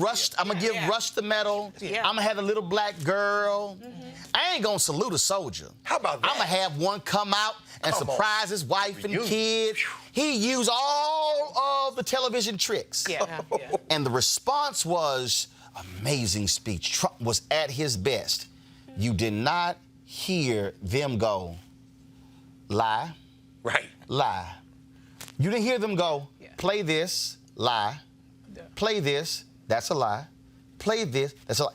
Rush the medal. Yeah. I'm gonna have a little black girl. Mm-hmm. I ain't gonna salute a soldier. How about that? I'm gonna have one come out and surprise his wife and kids. He used all of the television tricks. Yeah. And the response was amazing speech. Trump was at his best. You did not hear them go, lie. Right. Lie. You didn't hear them go, play this, lie. Play this, that's a lie. Play this, that's a lie.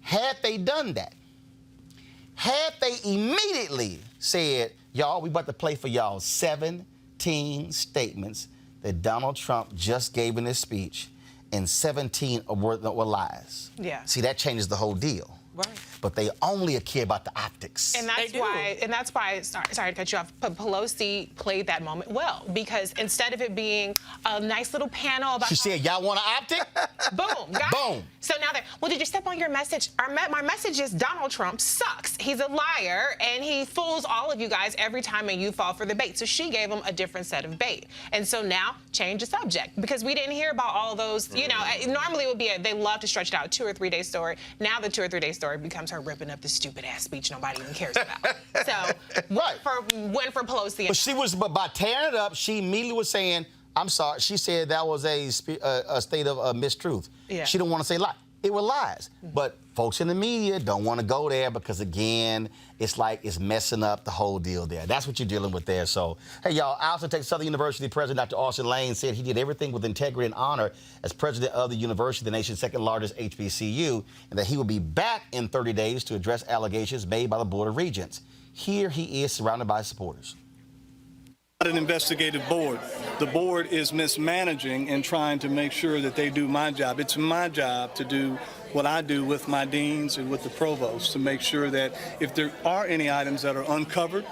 Had they done that, had they immediately said, y'all, we about to play for y'all 17 statements that Donald Trump just gave in his speech, and 17 were lies. Yeah. See, that changes the whole deal. Right. But they only care about the optics. And that's why, sorry to cut you off, but Pelosi played that moment well, because instead of it being a nice little panel about... She said, y'all want an optic? Boom. Got Boom. It. So now that, well, did you step on your message? My message is Donald Trump sucks. He's a liar, and he fools all of you guys every time, and you fall for the bait. So she gave him a different set of bait. And so now, change the subject, because we didn't hear about all those, you know, normally it would be, they love to stretch it out, 2 or 3 day story. Now the 2 or 3 day story becomes her ripping up this stupid-ass speech nobody even cares about. So, win for Pelosi. But by tearing it up, she immediately was saying, I'm sorry. She said that was a state of mistruth. Yeah. She didn't want to say lie. It were lies. But folks in the media don't want to go there because, again, it's like it's messing up the whole deal there. That's what you're dealing with there. So, hey, y'all, Austin, Texas Southern University President Dr. Austin Lane said he did everything with integrity and honor as president of the university, the nation's second largest HBCU, and that he will be back in 30 days to address allegations made by the Board of Regents. Here he is surrounded by supporters. An investigative board. The board is mismanaging and trying to make sure that they do my job. It's my job to do what I do with my deans and with the provost, to make sure that if there are any items that are uncovered,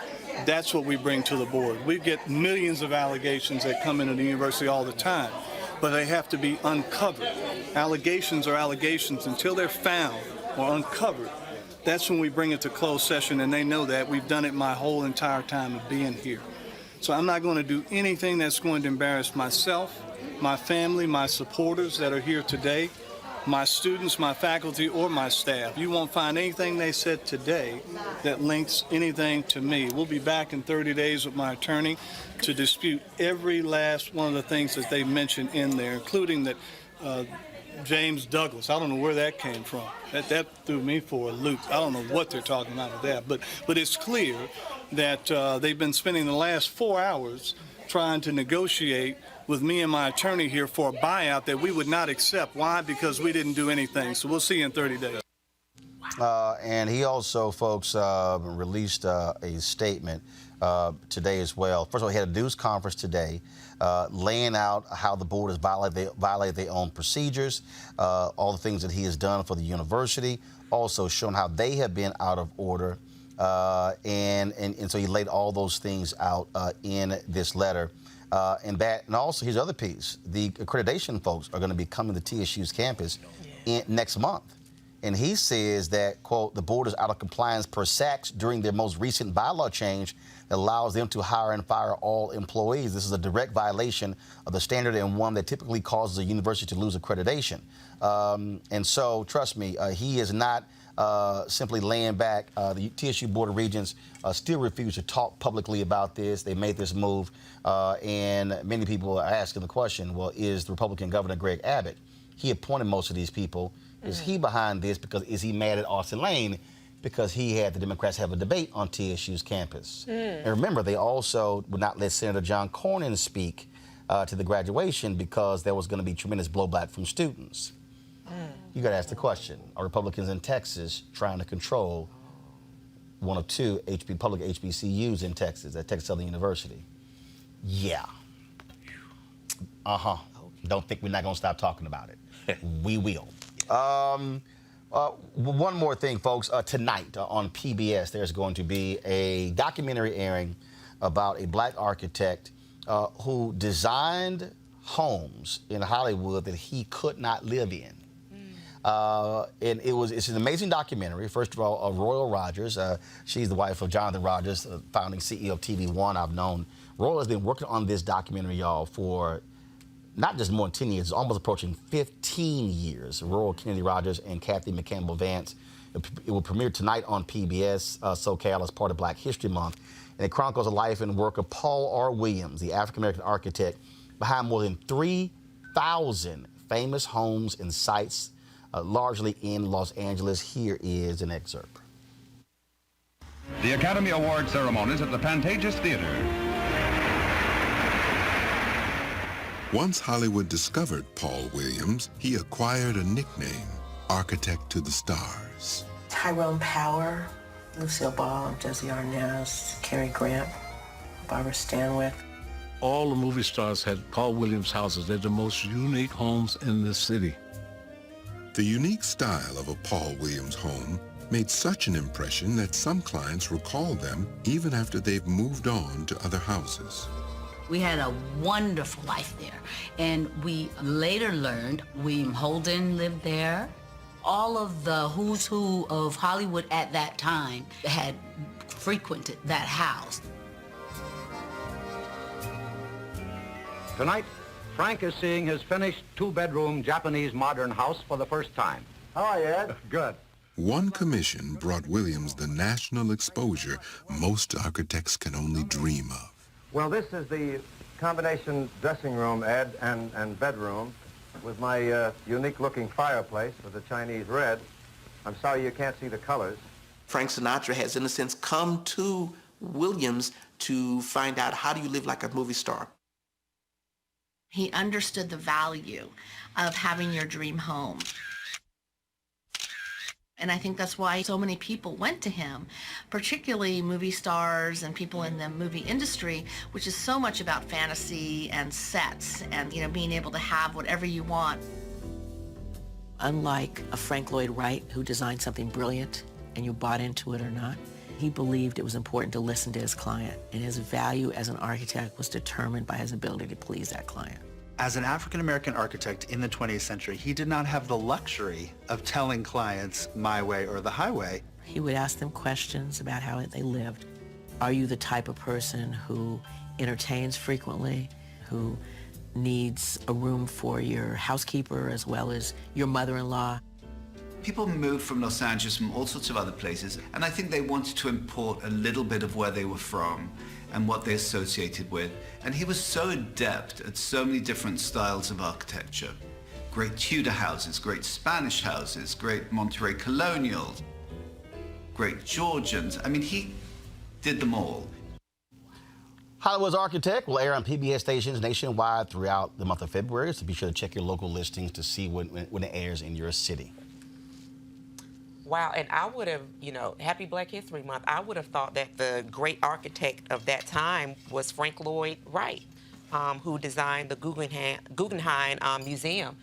that's what we bring to the board. We get millions of allegations that come into the university all the time, but they have to be uncovered. Allegations are allegations until they're found or uncovered. That's when we bring it to closed session, and they know that. We've done it my whole entire time of being here. So I'm not going to do anything that's going to embarrass myself, my family, my supporters that are here today, my students, my faculty, or my staff. You won't find anything they said today that links anything to me. We'll be back in 30 days with my attorney to dispute every last one of the things that they mentioned in there, including that James Douglas. I don't know where that came from. That threw me for a loop. I don't know what they're talking about with that. But it's clear that they've been spending the last 4 hours trying to negotiate with me and my attorney here for a buyout that we would not accept. Why? Because we didn't do anything. So we'll see you in 30 days. And he also, folks, released a statement today as well. First of all, he had a news conference today laying out how the board has violated their own procedures, all the things that he has done for the university, also showing how they have been out of order. And so he laid all those things out in this letter. And also, here's the other piece. The accreditation folks are going to be coming to TSU's campus next month. And he says that, quote, the board is out of compliance per SACS during their most recent bylaw change that allows them to hire and fire all employees. This is a direct violation of the standard and one that typically causes a university to lose accreditation. And so, trust me, he is not simply laying back. The TSU Board of Regents still refuse to talk publicly about this. They made this move, and many people are asking the question, well, is the Republican Governor Greg Abbott, he appointed most of these people, is he behind this because is he mad at Austin Lane because he had the Democrats have a debate on TSU's campus? And remember, they also would not let Senator John Cornyn speak to the graduation because there was going to be tremendous blowback from students. You got to ask the question, are Republicans in Texas trying to control one of two public HBCUs in Texas at Texas Southern University? Yeah. Don't think we're not going to stop talking about it. We will. One more thing, folks. Tonight on PBS, there's going to be a documentary airing about a black architect who designed homes in Hollywood that he could not live in. And it's an amazing documentary. First of all, Royal Rogers. She's the wife of Jonathan Rogers, founding CEO of TV One. I've known Royal has been working on this documentary, y'all, for not just more than 10 years, it's almost approaching 15 years. Royal Kennedy Rogers and Kathy McCampbell Vance. It will premiere tonight on PBS SoCal as part of Black History Month. And it chronicles the life and work of Paul R. Williams, the African-American architect behind more than 3,000 famous homes and sites, largely in Los Angeles. Here is an excerpt. The Academy Award ceremonies at the Pantages Theater. Once Hollywood discovered Paul Williams, he acquired a nickname, Architect to the Stars. Tyrone Power, Lucille Ball, Desi Arnaz, Cary Grant, Barbara Stanwyck. All the movie stars had Paul Williams houses. They're the most unique homes in the city. The unique style of a Paul Williams home made such an impression that some clients recall them even after they've moved on to other houses. We had a wonderful life there, and we later learned William Holden lived there. All of the who's who of Hollywood at that time had frequented that house. Tonight, Frank is seeing his finished two-bedroom Japanese modern house for the first time. How are you, Ed? Good. One commission brought Williams the national exposure most architects can only dream of. Well, this is the combination dressing room, Ed, and bedroom with my unique-looking fireplace with the Chinese red. I'm sorry you can't see the colors. Frank Sinatra has, in a sense, come to Williams to find out how do you live like a movie star. He understood the value of having your dream home. And I think that's why so many people went to him, particularly movie stars and people in the movie industry, which is so much about fantasy and sets and, you know, being able to have whatever you want. Unlike a Frank Lloyd Wright who designed something brilliant and you bought into it or not, he believed it was important to listen to his client, and his value as an architect was determined by his ability to please that client. As an African-American architect in the 20th century, he did not have the luxury of telling clients my way or the highway. He would ask them questions about how they lived. Are you the type of person who entertains frequently, who needs a room for your housekeeper as well as your mother-in-law? People moved from Los Angeles, from all sorts of other places, and I think they wanted to import a little bit of where they were from and what they associated with. And he was so adept at so many different styles of architecture. Great Tudor houses, great Spanish houses, great Monterey Colonials, great Georgians. I mean, he did them all. Hollywood's Architect will air on PBS stations nationwide throughout the month of February, so be sure to check your local listings to see when it airs in your city. Wow, and I would have, you know, happy Black History Month, I would have thought that the great architect of that time was Frank Lloyd Wright, who designed the Guggenheim Museum,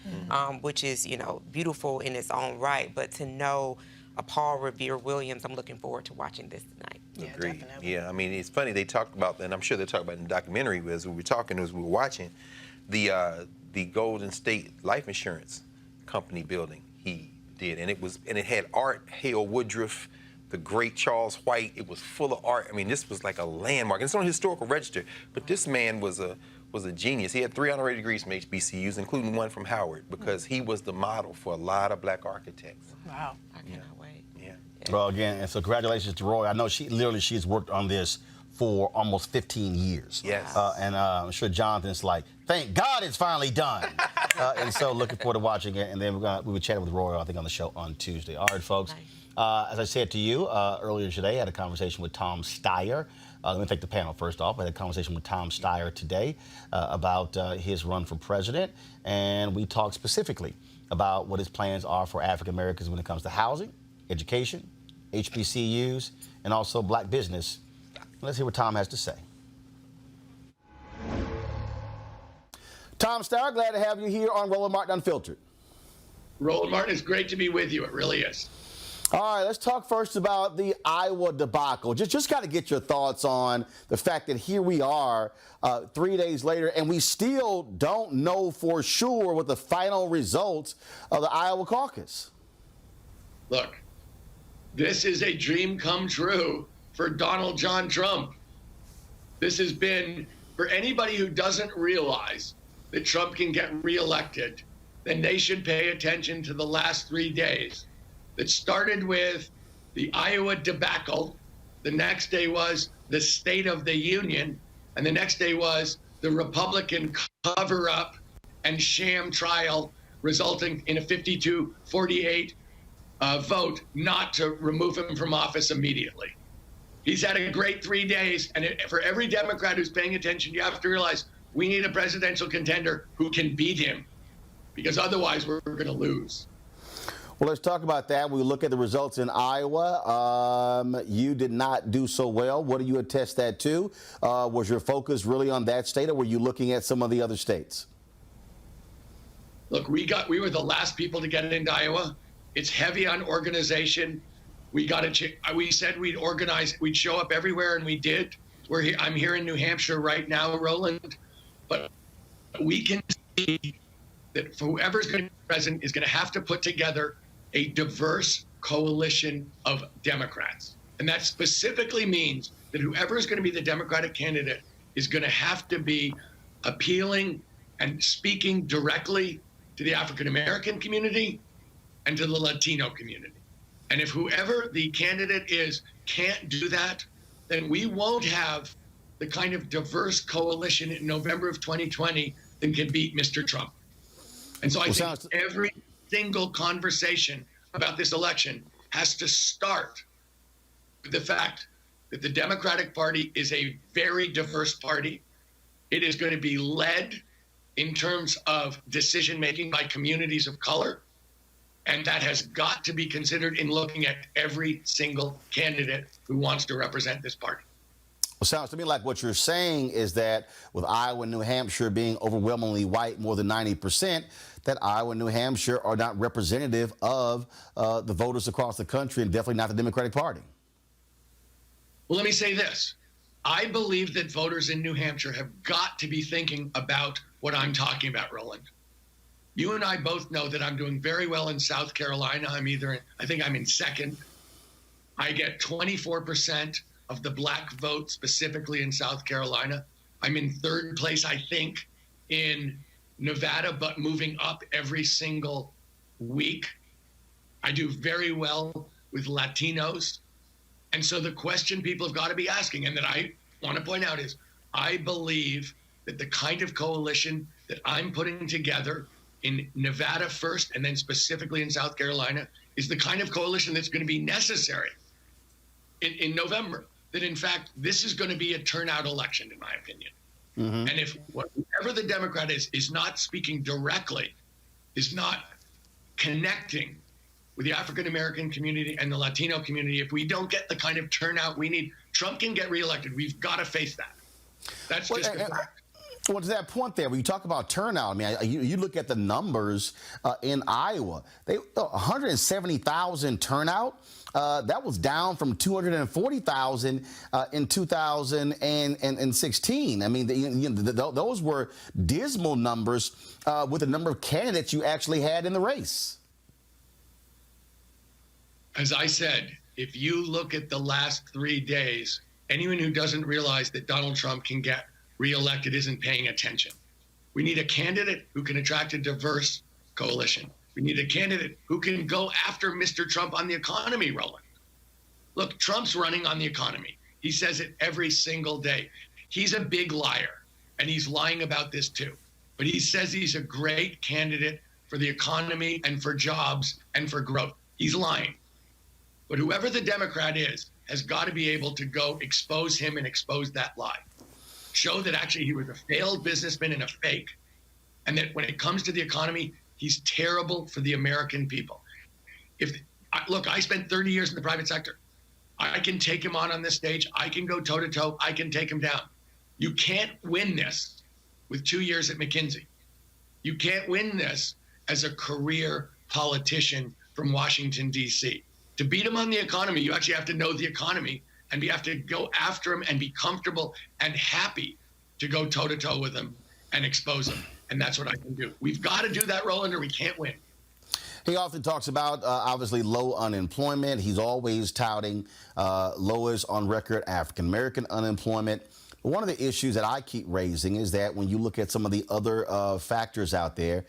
which is, you know, beautiful in its own right. But to know Paul Revere Williams, I'm looking forward to watching this tonight. Agreed. Yeah, I mean, it's funny, they talked about, and I'm sure they talked about in the documentary as we were talking, as we were watching, the Golden State Life Insurance Company building he did. And it had Art Hale Woodruff, the great Charles White. It was full of art. I mean, this was like a landmark. It's on the historical register, but this man was a genius. He had 3 honorary degrees from HBCUs, including one from Howard, because he was the model for a lot of black architects. Wow. I cannot wait. Yeah. Well, again, and so congratulations to Roy. I know she's worked on this for almost 15 years. Yes. And I'm sure Jonathan's like, thank God it's finally done. And so looking forward to watching it. And then we were chatting with Roy, I think, on the show on Tuesday. All right, folks. As I said to you earlier today, I had a conversation with Tom Steyer. Let me take the panel first off. I had a conversation with Tom Steyer today about his run for president. And we talked specifically about what his plans are for African Americans when it comes to housing, education, HBCUs, and also black business. Let's hear what Tom has to say. Tom Steyer, glad to have you here on Roland Martin Unfiltered. Roland Martin, it's great to be with you. It really is. All right, let's talk first about the Iowa debacle. Just got to get your thoughts on the fact that here we are 3 days later, and we still don't know for sure what the final results of the Iowa caucus. Look, this is a dream come true for Donald John Trump. This has been, for anybody who doesn't realize that Trump can get reelected, then they should pay attention to the last 3 days. That started with the Iowa debacle. The next day was the State of the Union. And the next day was the Republican cover-up and sham trial, resulting in a 52-48 vote not to remove him from office immediately. He's had a great 3 days. And for every Democrat who's paying attention, you have to realize we need a presidential contender who can beat him, because otherwise we're going to lose. Well, let's talk about that. We look at the results in Iowa. You did not do so well. What do you attest that to? Was your focus really on that state, or were you looking at some of the other states? Look, we were the last people to get into Iowa. It's heavy on organization. We said we'd organize, we'd show up everywhere, and we did. I'm here in New Hampshire right now, Roland, but we can see that whoever's going to be president is going to have to put together a diverse coalition of Democrats. And that specifically means that whoever is going to be the Democratic candidate is going to have to be appealing and speaking directly to the African American community and to the Latino community. And if whoever the candidate is can't do that, then we won't have the kind of diverse coalition in November of 2020 that can beat Mr. Trump. And so I think every single conversation about this election has to start with the fact that the Democratic Party is a very diverse party. It is going to be led in terms of decision-making by communities of color. And that has got to be considered in looking at every single candidate who wants to represent this party. Well, sounds to me like what you're saying is that with Iowa and New Hampshire being overwhelmingly white, more than 90%, that Iowa and New Hampshire are not representative of the voters across the country, and definitely not the Democratic Party. Well, let me say this. I believe that voters in New Hampshire have got to be thinking about what I'm talking about, Roland. You and I both know that I'm doing very well in South Carolina. I think I'm in second. I get 24% of the black vote specifically in South Carolina. I'm in third place, I think, in Nevada, but moving up every single week. I do very well with Latinos. And so the question people have got to be asking, and that I want to point out, is I believe that the kind of coalition that I'm putting together in Nevada first, and then specifically in South Carolina, is the kind of coalition that's going to be necessary in November. That in fact, this is going to be a turnout election, in my opinion. Mm-hmm. And if whoever the Democrat is not speaking directly, is not connecting with the African American community and the Latino community, if we don't get the kind of turnout we need, Trump can get reelected. We've got to face that. That's just a fact. Well, to that point there, when you talk about turnout, I mean, you look at the numbers in Iowa, 170,000 turnout. That was down from 240,000 in 2016. I mean, those were dismal numbers with the number of candidates you actually had in the race. As I said, if you look at the last 3 days, anyone who doesn't realize that Donald Trump can get reelected isn't paying attention. We need a candidate who can attract a diverse coalition. We need a candidate who can go after Mr. Trump on the economy, Roland. Look, Trump's running on the economy. He says it every single day. He's a big liar, and he's lying about this too. But he says he's a great candidate for the economy and for jobs and for growth. He's lying. But whoever the Democrat is has got to be able to go expose him and expose that lie. Show that actually he was a failed businessman and a fake, and that when it comes to the economy, he's terrible for the American people. Look, I spent 30 years in the private sector. I can take him on this stage. I can go toe-to-toe. I can take him down. You can't win this with 2 years at McKinsey. You can't win this as a career politician from Washington, D.C. To beat him on the economy, you actually have to know the economy, and you have to go after him and be comfortable and happy to go toe-to-toe with him and expose him. And that's what I can do. We've got to do that, Roland, or we can't win. He often talks about, obviously, low unemployment. He's always touting lowest on record African-American unemployment. But one of the issues that I keep raising is that when you look at some of the other factors out there,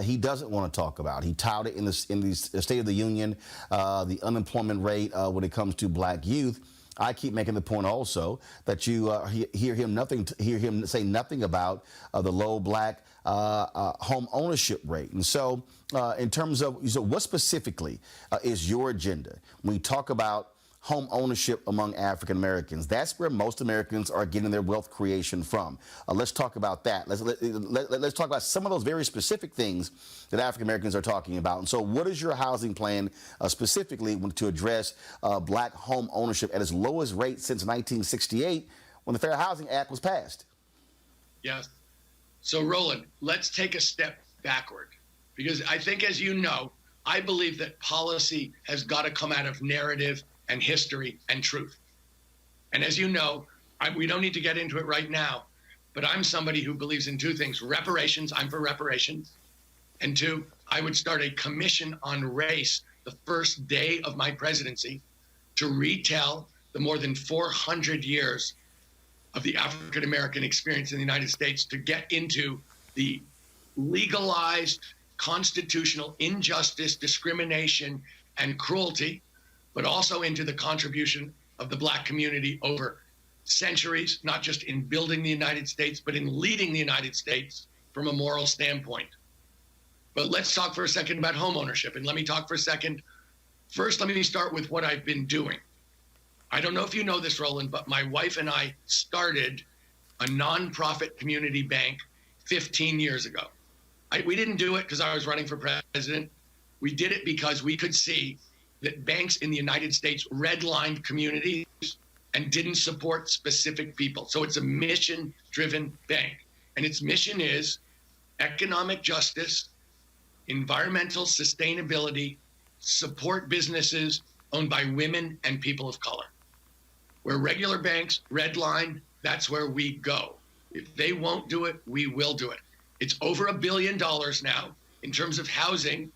he doesn't want to talk about. He touted in the State of the Union the unemployment rate when it comes to black youth. I keep making the point also that you hear him say nothing about the low black home ownership rate. And so in terms of what specifically is your agenda when we talk about home ownership among African Americans? That's where most Americans are getting their wealth creation from. Let's talk about that. Let's talk about some of those very specific things that African Americans are talking about. And so what is your housing plan specifically to address black home ownership at its lowest rate since 1968 when the Fair Housing Act was passed? Yes. So, Roland, let's take a step backward, because I think, as you know, I believe that policy has got to come out of narrative and history and truth. And as you know, we don't need to get into it right now, but I'm somebody who believes in two things: reparations, I'm for reparations, and two, I would start a commission on race the first day of my presidency to retell the more than 400 years of the African-American experience in the United States, to get into the legalized constitutional injustice, discrimination, and cruelty, but also into the contribution of the black community over centuries, not just in building the United States, but in leading the United States from a moral standpoint. But let's talk for a second about home ownership. And let me talk for a second. First, let me start with what I've been doing. I don't know if you know this, Roland, but my wife and I started a nonprofit community bank 15 years ago. We didn't do it because I was running for president. We did it because we could see that banks in the United States redlined communities and didn't support specific people. So it's a mission-driven bank. And its mission is economic justice, environmental sustainability, support businesses owned by women and people of color. Where regular banks redline, that's where we go. If they won't do it, we will do it. It's over $1 billion now in terms of housing.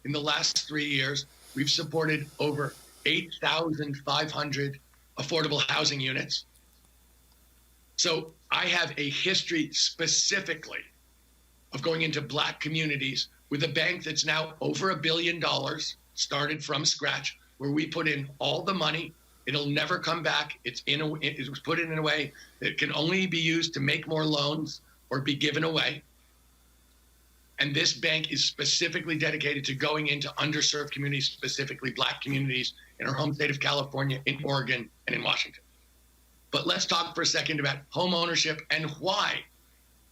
In the last 3 years, we've supported over 8,500 affordable housing units. So I have a history specifically of going into black communities with a bank that's now over $1 billion, started from scratch, where we put in all the money. It'll never come back. It was put in a way that can only be used to make more loans or be given away. And this bank is specifically dedicated to going into underserved communities, specifically black communities in our home state of California, in Oregon, and in Washington. But let's talk for a second about home ownership and why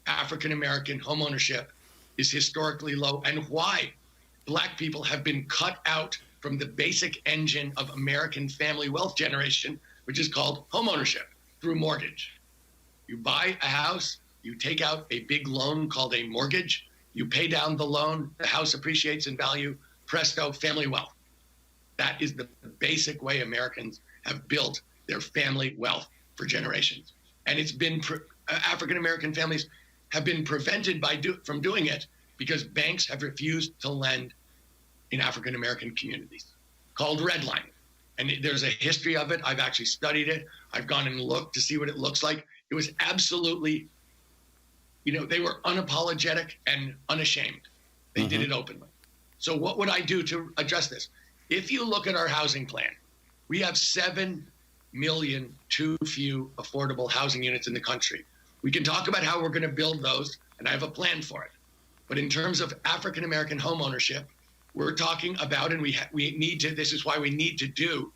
African-American home ownership is historically low, and why black people have been cut out from the basic engine of American family wealth generation, which is called home ownership through mortgage. You buy a house, you take out a big loan called a mortgage, you pay down the loan, the house appreciates in value, presto, family wealth. That is the basic way Americans have built their family wealth for generations. And it's been, African-American families have been prevented from doing it because banks have refused to lend in African-American communities, called redlining. And there's a history of it. I've actually studied it. I've gone and looked to see what it looks like. It was absolutely, they were unapologetic and unashamed. They did it openly. So what would I do to address this? If you look at our housing plan, we have 7 million too few affordable housing units in the country. We can talk about how we're going to build those, and I have a plan for it. But in terms of African-American home ownership, we're talking about, and we need to, this is why we need to do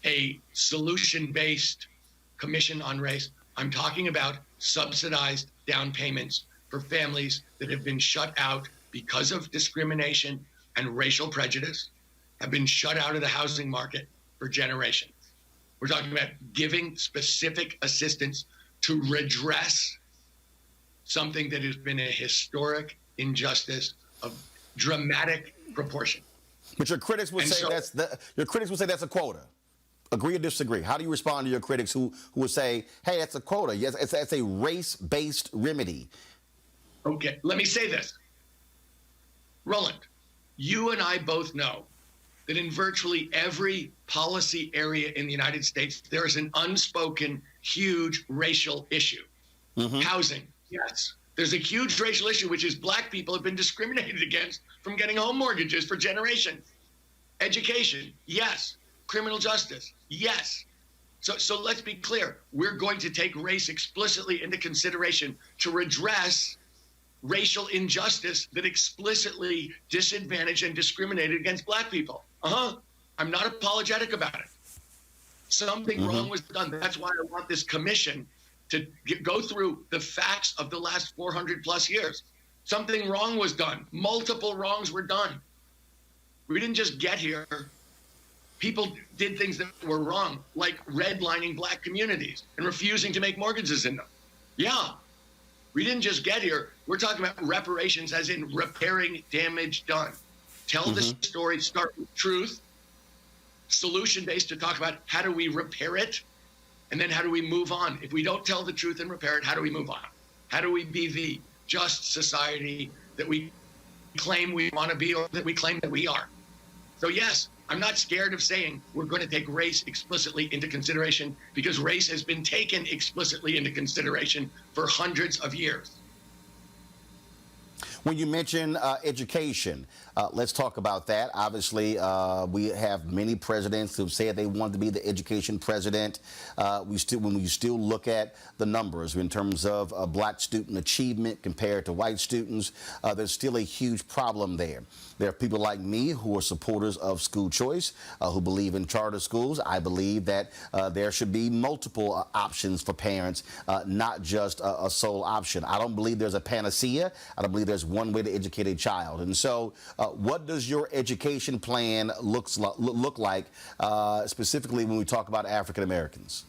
a solution-based commission on race. I'm talking about subsidized down payments for families that have been shut out because of discrimination and racial prejudice, have been shut out of the housing market for generations. We're talking about giving specific assistance to redress something that has been a historic injustice of dramatic proportion. But your critics would say that's a quota. Agree or disagree? How do you respond to your critics who would say, hey, that's a quota? Yes, it's a race-based remedy. Okay, let me say this. Roland, you and I both know that in virtually every policy area in the United States, there is an unspoken, huge racial issue. Housing, yes. There's a huge racial issue, which is black people have been discriminated against from getting home mortgages for generations. Education, yes. Criminal justice, yes. So let's be clear. We're going to take race explicitly into consideration to redress racial injustice that explicitly disadvantaged and discriminated against black people. I'm not apologetic about it. Something wrong was done. That's why I want this commission to go through the facts of the last 400 plus years. Something wrong was done. Multiple wrongs were done. We didn't just get here. People did things that were wrong, like redlining black communities and refusing to make mortgages in them. Yeah, we didn't just get here. We're talking about reparations as in repairing damage done. Tell the story, start with truth, solution-based to talk about how do we repair it, and then how do we move on? If we don't tell the truth and repair it, how do we move on? How do we be the just society that we claim we want to be or that we claim that we are? So yes, I'm not scared of saying we're going to take race explicitly into consideration because race has been taken explicitly into consideration for hundreds of years. When you mention education, let's talk about that. Obviously, we have many presidents who've said they wanted to be the education president. When we still look at the numbers in terms of black student achievement compared to white students, there's still a huge problem there. There are people like me who are supporters of school choice, who believe in charter schools. I believe that there should be multiple options for parents, not just a sole option. I don't believe there's a panacea. I don't believe there's one way to educate a child. And so what does your education plan look like, specifically when we talk about African Americans?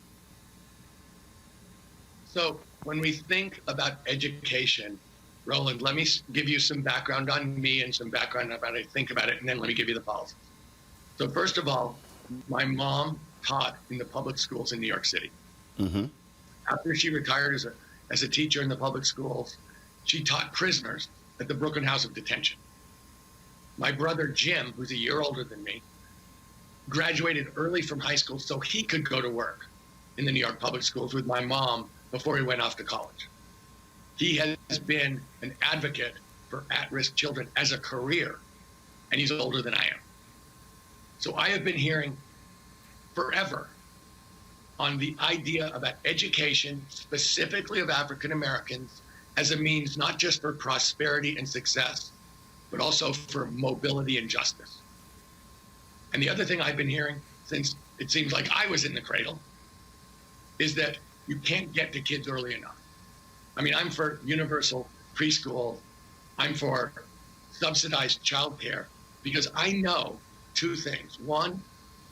So when we think about education, Roland, let me give you some background on me and some background about how I think about it, and then let me give you the policies. So first of all, my mom taught in the public schools in New York City. After she retired as a teacher in the public schools, she taught prisoners at the Brooklyn House of Detention. My brother Jim, who's a year older than me, graduated early from high school so he could go to work in the New York public schools with my mom before he went off to college. He has been an advocate for at-risk children as a career, and he's older than I am. So I have been hearing forever on the idea about education, specifically of African Americans, as a means not just for prosperity and success, but also for mobility and justice. And the other thing I've been hearing since it seems like I was in the cradle is that you can't get to kids early enough. I mean, I'm for universal preschool. I'm for subsidized childcare because I know two things. One,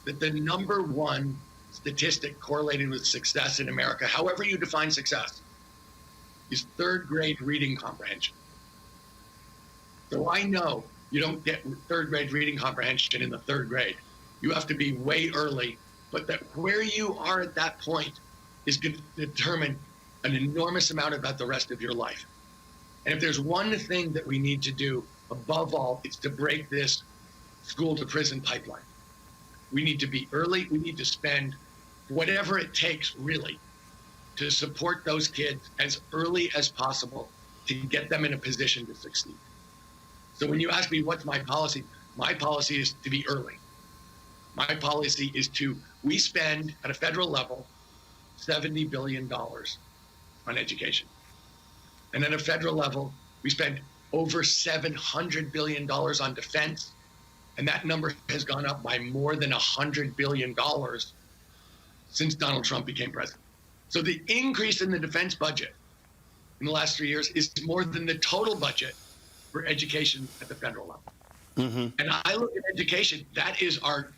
that the number one statistic correlated with success in America, however you define success, is third grade reading comprehension. So I know you don't get third grade reading comprehension in the third grade. You have to be way early, but that where you are at that point is going to determine an enormous amount about the rest of your life. And if there's one thing that we need to do above all, it's to break this school to prison pipeline. We need to be early. We need to spend whatever it takes, really, to support those kids as early as possible to get them in a position to succeed. So when you ask me what's my policy is to be early. My policy is we spend at a federal level $70 billion on education. And at a federal level, we spend over $700 billion on defense. And that number has gone up by more than $100 billion since Donald Trump became president. So the increase in the defense budget in the last 3 years is more than the total budget for education at the federal level. Mm-hmm. And I look at education, that is our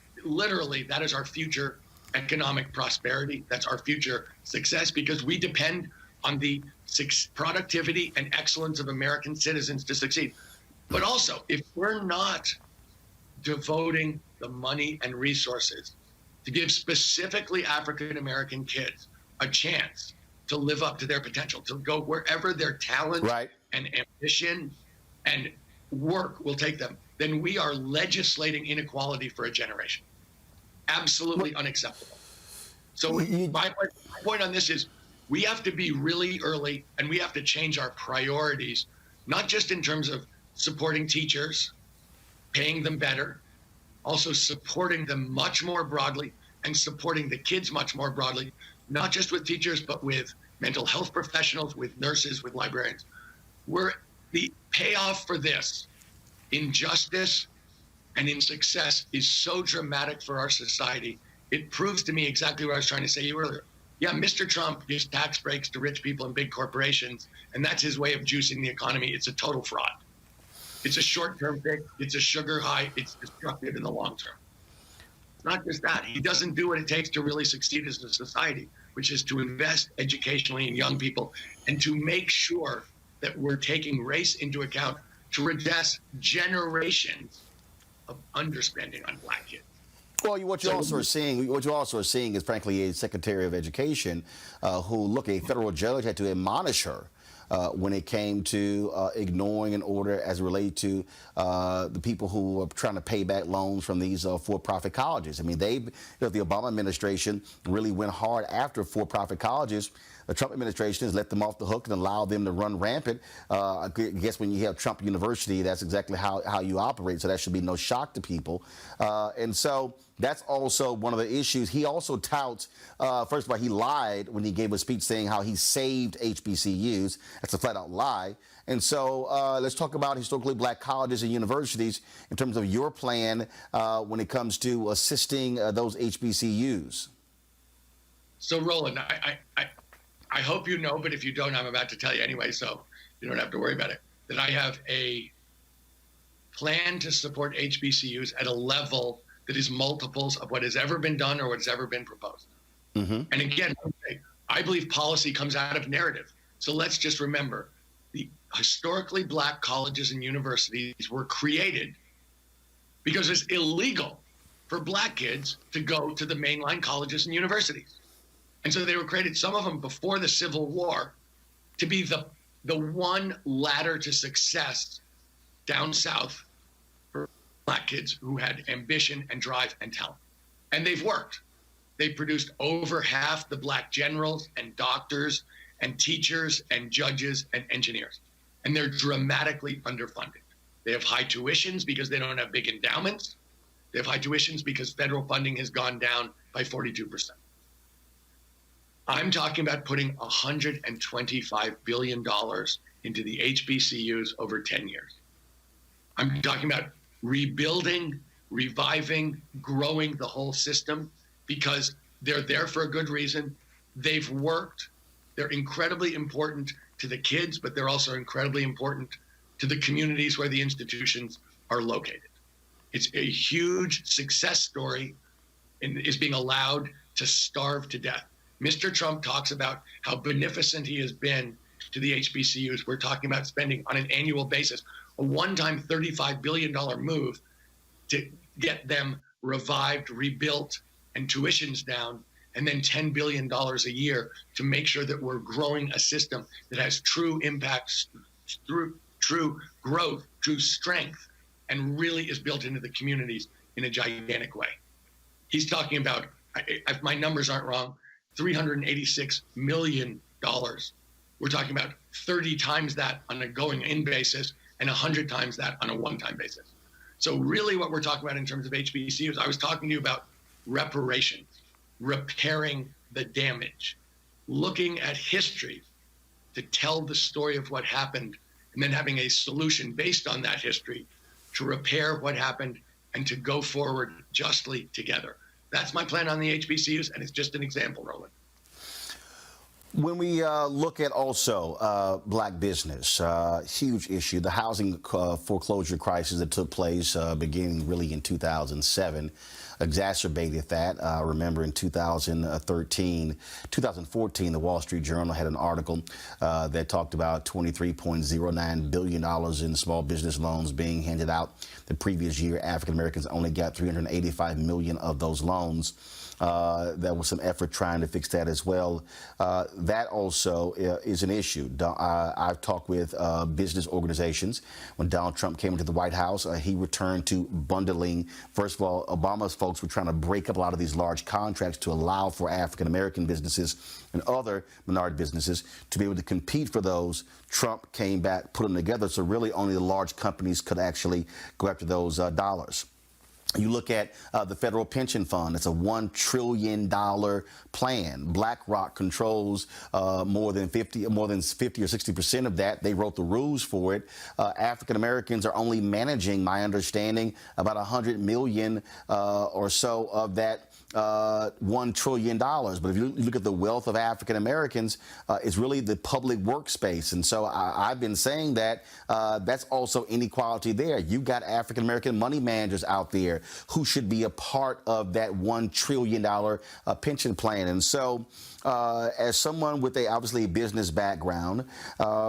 future economic prosperity. That's our future success, because we depend on the productivity and excellence of American citizens to succeed. But also, if we're not devoting the money and resources to give specifically African-American kids a chance to live up to their potential, to go wherever their talent and ambition and work will take them, then we are legislating inequality for a generation. Absolutely unacceptable. So my point on this is we have to be really early, and we have to change our priorities, not just in terms of supporting teachers, paying them better, also supporting them much more broadly and supporting the kids much more broadly, not just with teachers, but with mental health professionals, with nurses, with librarians. The payoff for this in justice and in success is so dramatic for our society. It proves to me exactly what I was trying to say to you earlier. Yeah, Mr. Trump gives tax breaks to rich people and big corporations, and that's his way of juicing the economy. It's a total fraud. It's a short-term fix. It's a sugar high. It's destructive in the long term. Not just that. He doesn't do what it takes to really succeed as a society, which is to invest educationally in young people and to make sure that we're taking race into account to redress generations of underspending on black kids. Well, what you also are seeing is, frankly, a Secretary of Education who, a federal judge had to admonish her when it came to ignoring an order as it related to the people who are trying to pay back loans from these for-profit colleges. I mean, the Obama administration really went hard after for-profit colleges. The Trump administration has let them off the hook and allowed them to run rampant. I guess when you have Trump University, that's exactly how you operate, so that should be no shock to people. And so that's also one of the issues. He also touts, first of all, he lied when he gave a speech saying how he saved HBCUs. That's a flat-out lie. And so let's talk about historically black colleges and universities in terms of your plan when it comes to assisting those HBCUs. So, Roland, I hope you know, but if you don't, I'm about to tell you anyway, so you don't have to worry about it, that I have a plan to support HBCUs at a level that is multiples of what has ever been done or what's ever been proposed. Mm-hmm. And again, I believe policy comes out of narrative. So let's just remember, the historically black colleges and universities were created because it's illegal for black kids to go to the mainline colleges and universities. And so they were created, some of them before the Civil War, to be the one ladder to success down south for black kids who had ambition and drive and talent. And they've worked. They've produced over half the black generals and doctors and teachers and judges and engineers. And they're dramatically underfunded. They have high tuitions because they don't have big endowments. They have high tuitions because federal funding has gone down by 42%. I'm talking about putting $125 billion into the HBCUs over 10 years. I'm talking about rebuilding, reviving, growing the whole system because they're there for a good reason. They've worked. They're incredibly important to the kids, but they're also incredibly important to the communities where the institutions are located. It's a huge success story and is being allowed to starve to death. Mr. Trump talks about how beneficent he has been to the HBCUs. We're talking about spending on an annual basis a one-time $35 billion move to get them revived, rebuilt, and tuitions down, and then $10 billion a year to make sure that we're growing a system that has true impacts, true growth, true strength, and really is built into the communities in a gigantic way. He's talking about, if my numbers aren't wrong, $386 million. We're talking about 30 times that on a going-in basis and 100 times that on a one-time basis. So really what we're talking about in terms of HBCUs, I was talking to you about reparations, repairing the damage, looking at history to tell the story of what happened, and then having a solution based on that history to repair what happened and to go forward justly together. That's my plan on the HBCUs, and it's just an example, Roland. When we look at also black business, huge issue, the housing foreclosure crisis that took place beginning really in 2007 exacerbated that. Remember in 2014, the Wall Street Journal had an article that talked about $23.09 billion in small business loans being handed out. The previous year, African Americans only got $385 million of those loans. There was some effort trying to fix that as well. That also is an issue. I've talked with business organizations. When Donald Trump came into the White House, he returned to bundling. First of all, Obama's folks were trying to break up a lot of these large contracts to allow for African American businesses and other minority businesses to be able to compete for those. Trump came back, put them together, so really only the large companies could actually go after those dollars. You look at the federal pension fund. It's a $1 trillion plan. BlackRock controls more than 50 or 60% of that. They wrote the rules for it. African Americans are only managing, my understanding, about 100 million or so of that $1 trillion. But if you look at the wealth of African Americans, it's really the public workspace. And so I've been saying that that's also inequality there. You've got African American money managers out there who should be a part of that $1 trillion pension plan. And so as someone with obviously a business background,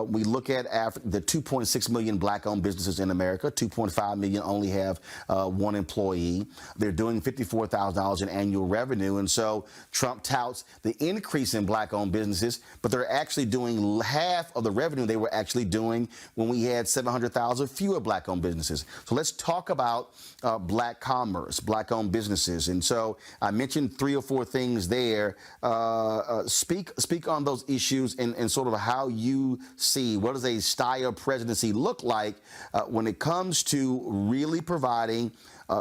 we look at the 2.6 million black-owned businesses in America. 2.5 million only have one employee. They're doing $54,000 in annual revenue. And so Trump touts the increase in black-owned businesses, but they're actually doing half of the revenue they were actually doing when we had 700,000 fewer black-owned businesses. So let's talk about black commerce, black-owned businesses. And so I mentioned 3 or 4 things there. Speak on those issues and sort of how you see what does a Steyer presidency look like when it comes to really providing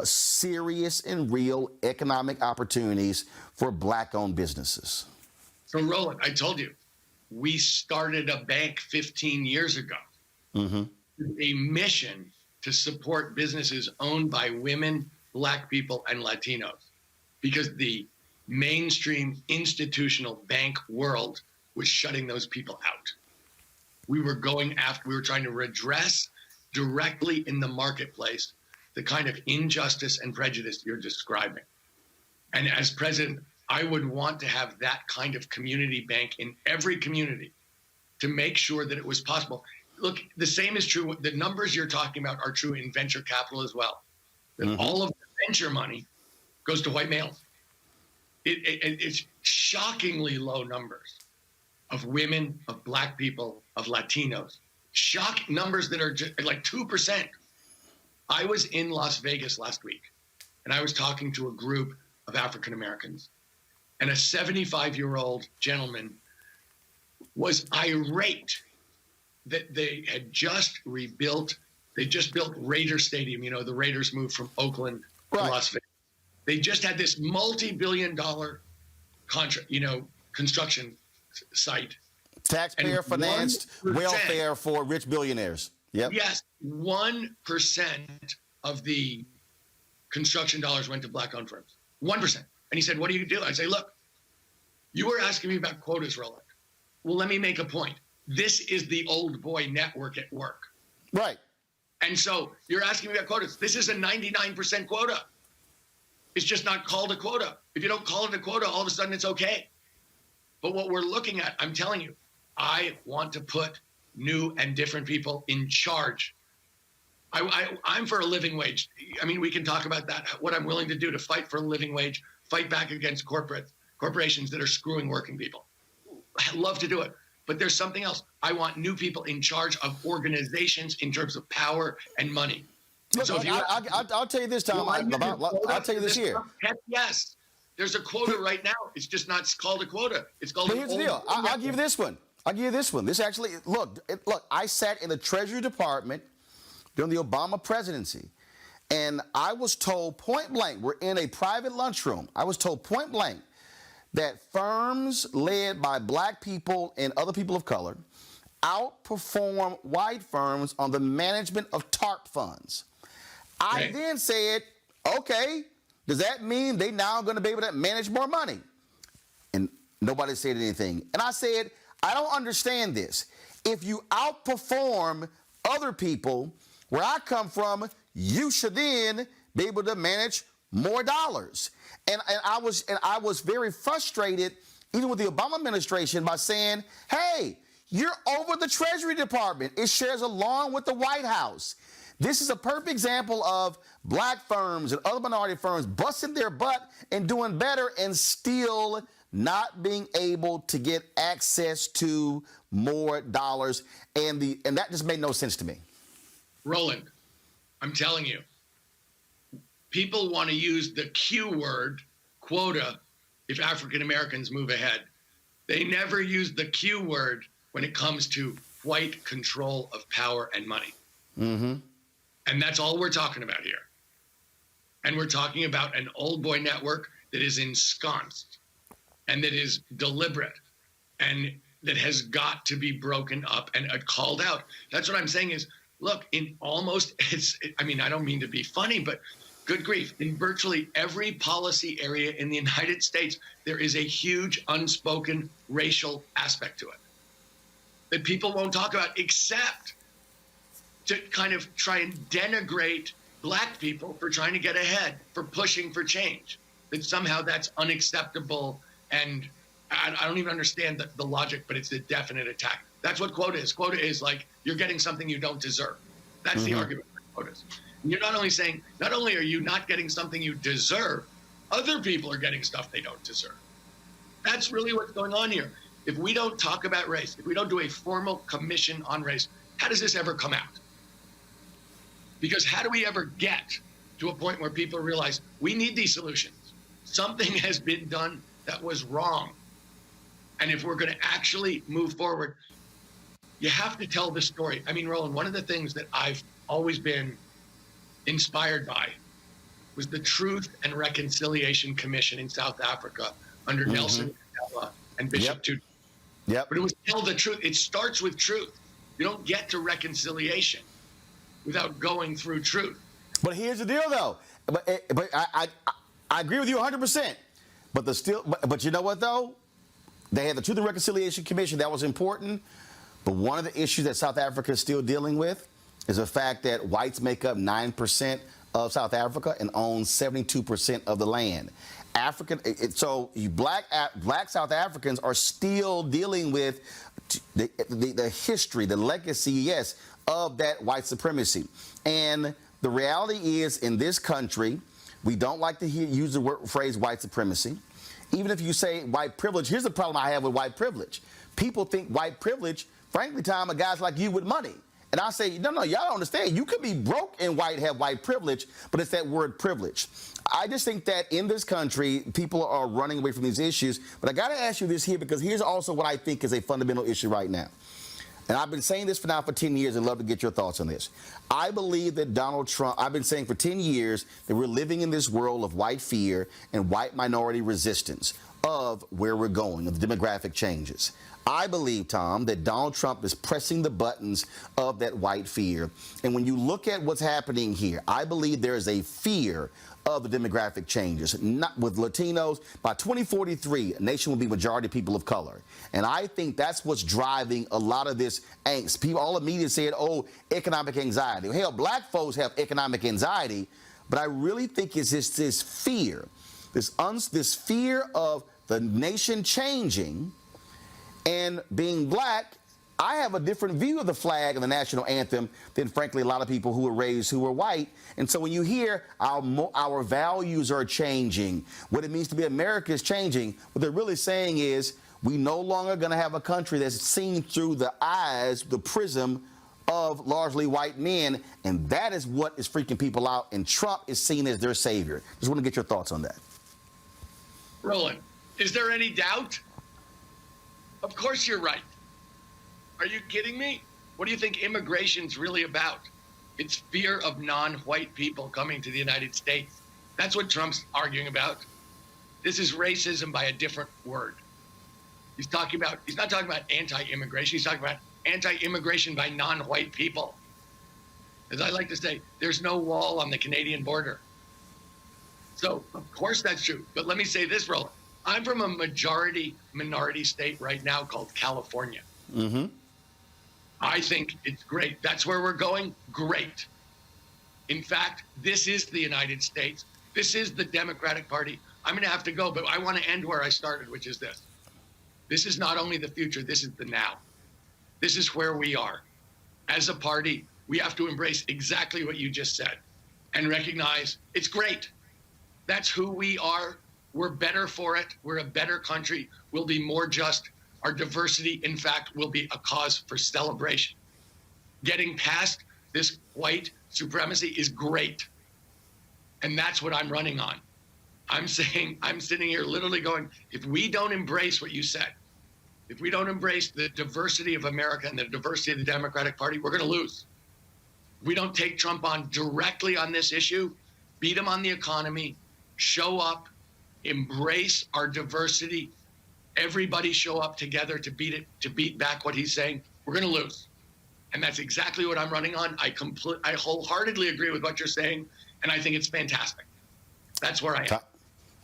serious and real economic opportunities for black-owned businesses. So, Roland, I told you, we started a bank 15 years ago. Mm-hmm. A mission to support businesses owned by women, black people, and Latinos, because the mainstream institutional bank world was shutting those people out. We were trying to redress directly in the marketplace the kind of injustice and prejudice you're describing. And as president, I would want to have that kind of community bank in every community to make sure that it was possible. Look, the same is true. The numbers you're talking about are true in venture capital as well. That all of the venture money goes to white males. It's shockingly low numbers of women, of black people, of Latinos. Shocking numbers that are just like 2%. I was in Las Vegas last week, and I was talking to a group of African Americans, and a 75-year-old gentleman was irate that they had just rebuilt. They just built Raider Stadium. You know, the Raiders moved from Oakland to Las Vegas. They just had this multi-billion-dollar contract, construction site. Taxpayer financed welfare for rich billionaires. Yep. Yes, 1% of the construction dollars went to black-owned firms. 1%. And he said, "What do you do?" I say, "Look, you were asking me about quotas, Roland. Well, let me make a point. This is the old boy network at work." Right. And so you're asking me about quotas. This is a 99% quota. It's just not called a quota. If you don't call it a quota, all of a sudden it's okay. But what we're looking at, I'm telling you, I want to put new and different people in charge I'm for a living wage. I mean, we can talk about that, what I'm willing to do to fight for a living wage, fight back against corporations that are screwing working people. I love to do it. But there's something else. I want new people in charge of organizations in terms of power and money. Look, so I'll tell you this, Tom. I'll tell you this here. Heck yes. There's a quota right now. It's just not called a quota. It's called. But here's the deal. I'll give you this one. This actually, look. I sat in the Treasury Department during the Obama presidency, and I was told point blank, we're in a private lunchroom. I was told point blank that firms led by black people and other people of color outperform white firms on the management of TARP funds. I then said, okay, does that mean they now going to be able to manage more money? And nobody said anything. And I said, I don't understand this. If you outperform other people, where I come from, you should then be able to manage more dollars. And I was very frustrated, even with the Obama administration, by saying, hey, you're over the Treasury Department. It shares along with the White House. This is a perfect example of black firms and other minority firms busting their butt and doing better and still not being able to get access to more dollars. And that just made no sense to me. Roland, I'm telling you, people want to use the Q word, quota, if African Americans move ahead. They never use the Q word when it comes to white control of power and money. Mm-hmm. And that's all we're talking about here. And we're talking about an old boy network that is ensconced and that is deliberate and that has got to be broken up and called out. That's what I'm saying is, look, I don't mean to be funny, but good grief, in virtually every policy area in the United States, there is a huge unspoken racial aspect to it that people won't talk about, except to kind of try and denigrate black people for trying to get ahead, for pushing for change, that somehow that's unacceptable. And I don't even understand the logic, but it's a definite attack. That's what quota is. Quota is like, you're getting something you don't deserve. That's the argument for quotas. And you're not only are you not getting something you deserve, other people are getting stuff they don't deserve. That's really what's going on here. If we don't talk about race, if we don't do a formal commission on race, how does this ever come out? Because how do we ever get to a point where people realize we need these solutions? Something has been done that was wrong. And if we're going to actually move forward, you have to tell the story. I mean, Roland, one of the things that I've always been inspired by was the Truth and Reconciliation Commission in South Africa under Nelson Mandela and Bishop Tutu. But it was tell the truth. It starts with truth. You don't get to reconciliation without going through truth. But here's the deal, though. But I agree with you 100%. But you know what, though? They had the Truth and Reconciliation Commission. That was important. But one of the issues that South Africa is still dealing with is the fact that whites make up 9% of South Africa and own 72% of the land. Black South Africans are still dealing with the history, the legacy, yes, of that white supremacy. And the reality is, in this country, we don't like to use the phrase white supremacy. Even if you say white privilege, here's the problem I have with white privilege. People think white privilege, frankly, Tom, are guys like you with money. And I say, no, y'all don't understand. You could be broke and have white privilege, but it's that word privilege. I just think that in this country, people are running away from these issues. But I got to ask you this here, because here's also what I think is a fundamental issue right now. And I've been saying this for 10 years and love to get your thoughts on this. I believe that Donald Trump, I've been saying for 10 years that we're living in this world of white fear and white minority resistance of where we're going, of the demographic changes. I believe, Tom, that Donald Trump is pressing the buttons of that white fear. And when you look at what's happening here, I believe there is a fear of the demographic changes. Not with Latinos, by 2043, a nation will be majority people of color. And I think that's what's driving a lot of this angst. All the media said, oh, economic anxiety. Hell, black folks have economic anxiety, but I really think it's just this fear, this fear of the nation changing and being black I have a different view of the flag and the national anthem than, frankly, a lot of people who were raised who were white. And so when you hear our values are changing, what it means to be America is changing, what they're really saying is we no longer going to have a country that's seen through the eyes, the prism of largely white men, and that is what is freaking people out, and Trump is seen as their savior. Just want to get your thoughts on that. Roland, is there any doubt? Of course you're right. Are you kidding me? What do you think immigration's really about? It's fear of non-white people coming to the United States. That's what Trump's arguing about. This is racism by a different word. He's not talking about anti-immigration. He's talking about anti-immigration by non-white people. As I like to say, there's no wall on the Canadian border. So, of course that's true. But let me say this, Roland. I'm from a minority state right now called California. Mm-hmm. I think it's great. That's where we're going. Great. In fact, this is the United States. This is the Democratic Party. I'm going to have to go, but I want to end where I started, which is this. This is not only the future, this is the now. This is where we are. As a party, we have to embrace exactly what you just said and recognize it's great. That's who we are. We're better for it. We're a better country. We'll be more just. Our diversity, in fact, will be a cause for celebration. Getting past this white supremacy is great. And that's what I'm running on. I'm saying, I'm sitting here literally going, if we don't embrace what you said, if we don't embrace the diversity of America and the diversity of the Democratic Party, we're going to lose. If we don't take Trump on directly on this issue, beat him on the economy, show up, embrace our diversity, everybody show up together to beat back what he's saying, we're going to lose. And that's exactly what I'm running on. I wholeheartedly agree with what you're saying, and I think it's fantastic. That's where I am.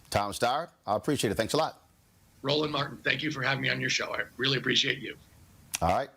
Tom Steyer, I appreciate it. Thanks a lot. Roland Martin, thank you for having me on your show. I really appreciate you. All right.